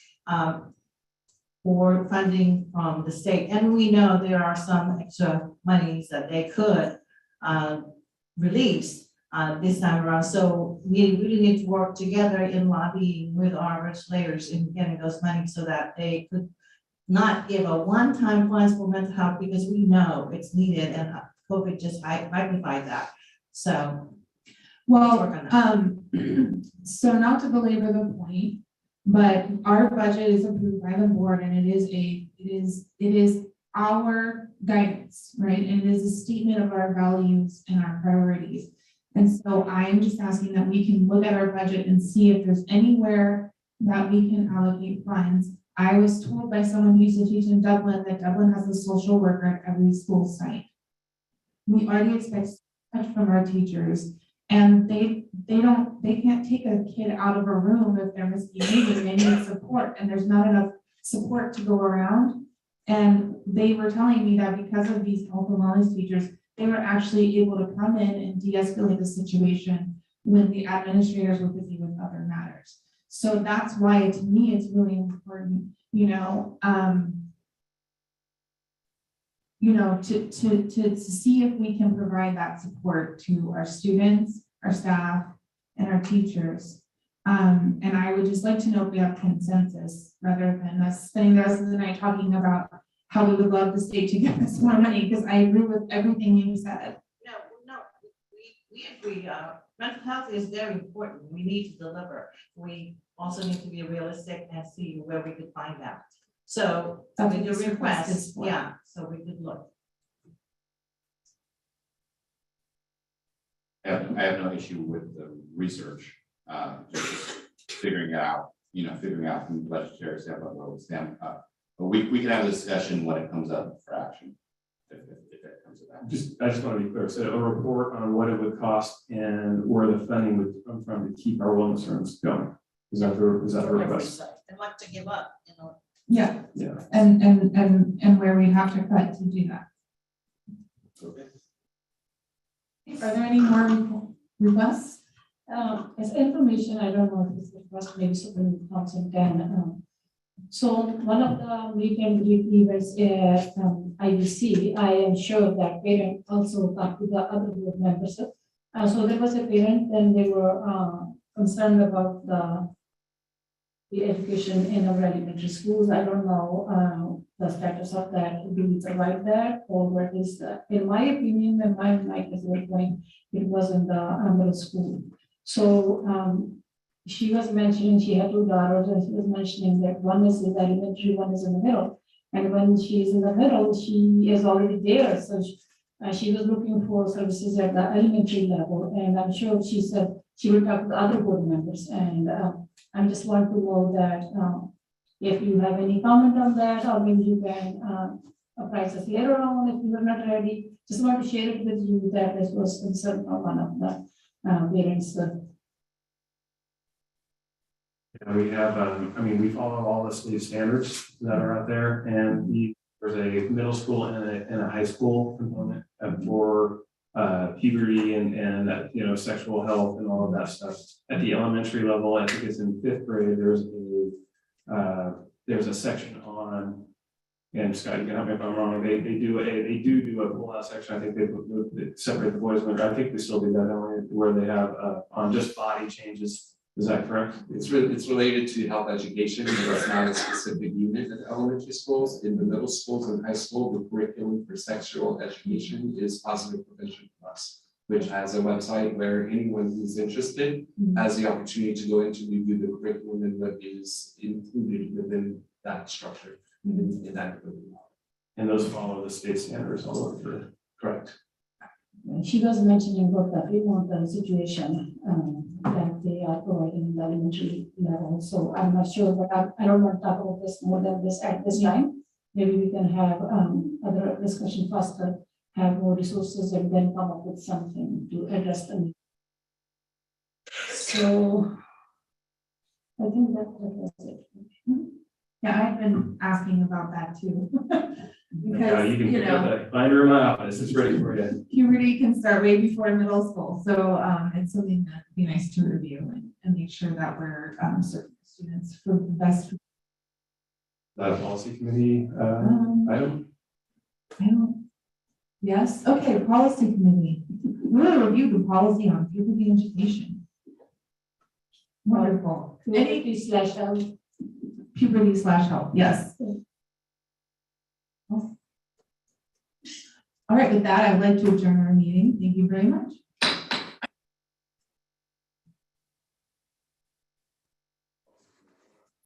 for funding from the state. And we know there are some extra monies that they could release this time around. So we really need to work together in lobbying with our legislators in getting those monies so that they could not give a one-time funds for mental health, because we know it's needed, and COVID just magnified that. So well, so not to belabor the point, but our budget is approved by the board, and it is our guidance, right? And it is a statement of our values and our priorities. And so I'm just asking that we can look at our budget and see if there's anywhere that we can allocate funds. I was told by someone who used to teach in Dublin that Dublin has a social worker at every school site. We already expect so much from our teachers, and they can't take a kid out of a room if they're misbehaving. They need support, and there's not enough support to go around. And they were telling me that because of these health and wellness teachers, they were actually able to come in and de-escalate the situation when the administrators were busy with other matters. So that's why, to me, it's really important, to see if we can provide that support to our students, our staff, and our teachers. And I would just like to know if we have consensus, rather than us spending the rest of the night talking about how we would love the state to give us more money, because I agree with everything you said. No, we agree. Mental health is very important. We need to deliver. We also need to be realistic and see where we could find that. So with your request, yeah, so we could look. I have no issue with the research, just figuring it out, figuring out from the legislative standpoint where we stand. But we can have a discussion when it comes up for action. If it comes to that. I just want to be clear, so a report on what it would cost and where the funding would come from to keep our wellness rooms going. Is that the request? I'd like to give up, Yeah, Yeah. and where we have to cut to do that. Okay. Are there any more requests? As information, I don't know if this request maybe Superintendent Thompson can. So one of the meet and greet events at IBC, I am sure that parent also talked to the other board members. So there was a parent and they were concerned about the education in our elementary schools. I don't know the status of that. Do we provide that or what is that? In my opinion, when my kids were going, it was in the middle school. So she was mentioning she had 2 daughters and she was mentioning that one is in the elementary, one is in the middle. And when she is in the middle, she is already there. So she was looking for services at the elementary level. And I'm sure she said she will talk to the other board members. And I just want to know that if you have any comment on that, or maybe you can apprise us later on if you are not ready. Just want to share it with you that this was concerned from one of the parents. Yeah, we have, we follow all the state standards that are out there, and there's a middle school and a high school component for puberty and sexual health and all of that stuff. At the elementary level, I think it's in 5th grade, there's a section on, and Scott, you can help me if I'm wrong, they do a pull-out section. I think they separate the boys and I think they still do that, where they have on just body changes. Is that correct? It's related to health education, but it's not a specific unit at elementary schools. In the middle schools and high school, the curriculum for sexual education is Positive Prevention Plus, which has a website where anyone who's interested has the opportunity to go into review the curriculum and what is included within that structure in that curriculum. And those follow the state standards all the way through. Correct. She was mentioning about the Fremont situation that they are providing in the elementary level. So I'm not sure, but I don't want to talk about this more than this at this time. Maybe we can have other discussion faster, have more resources, and then come up with something to address them. So I think that was it. Yeah, I've been asking about that too. Yeah, you can pick up that binder in my office. It's ready for you. Puberty can start way before middle school. So it's something that would be nice to review and make sure that we're serving students for the best. That policy committee item? Yes, okay, policy committee. We're gonna review the policy on puberty education. Wonderful. Puberty/health. Puberty/health, yes. All right, with that, I'd like to adjourn our meeting. Thank you very much.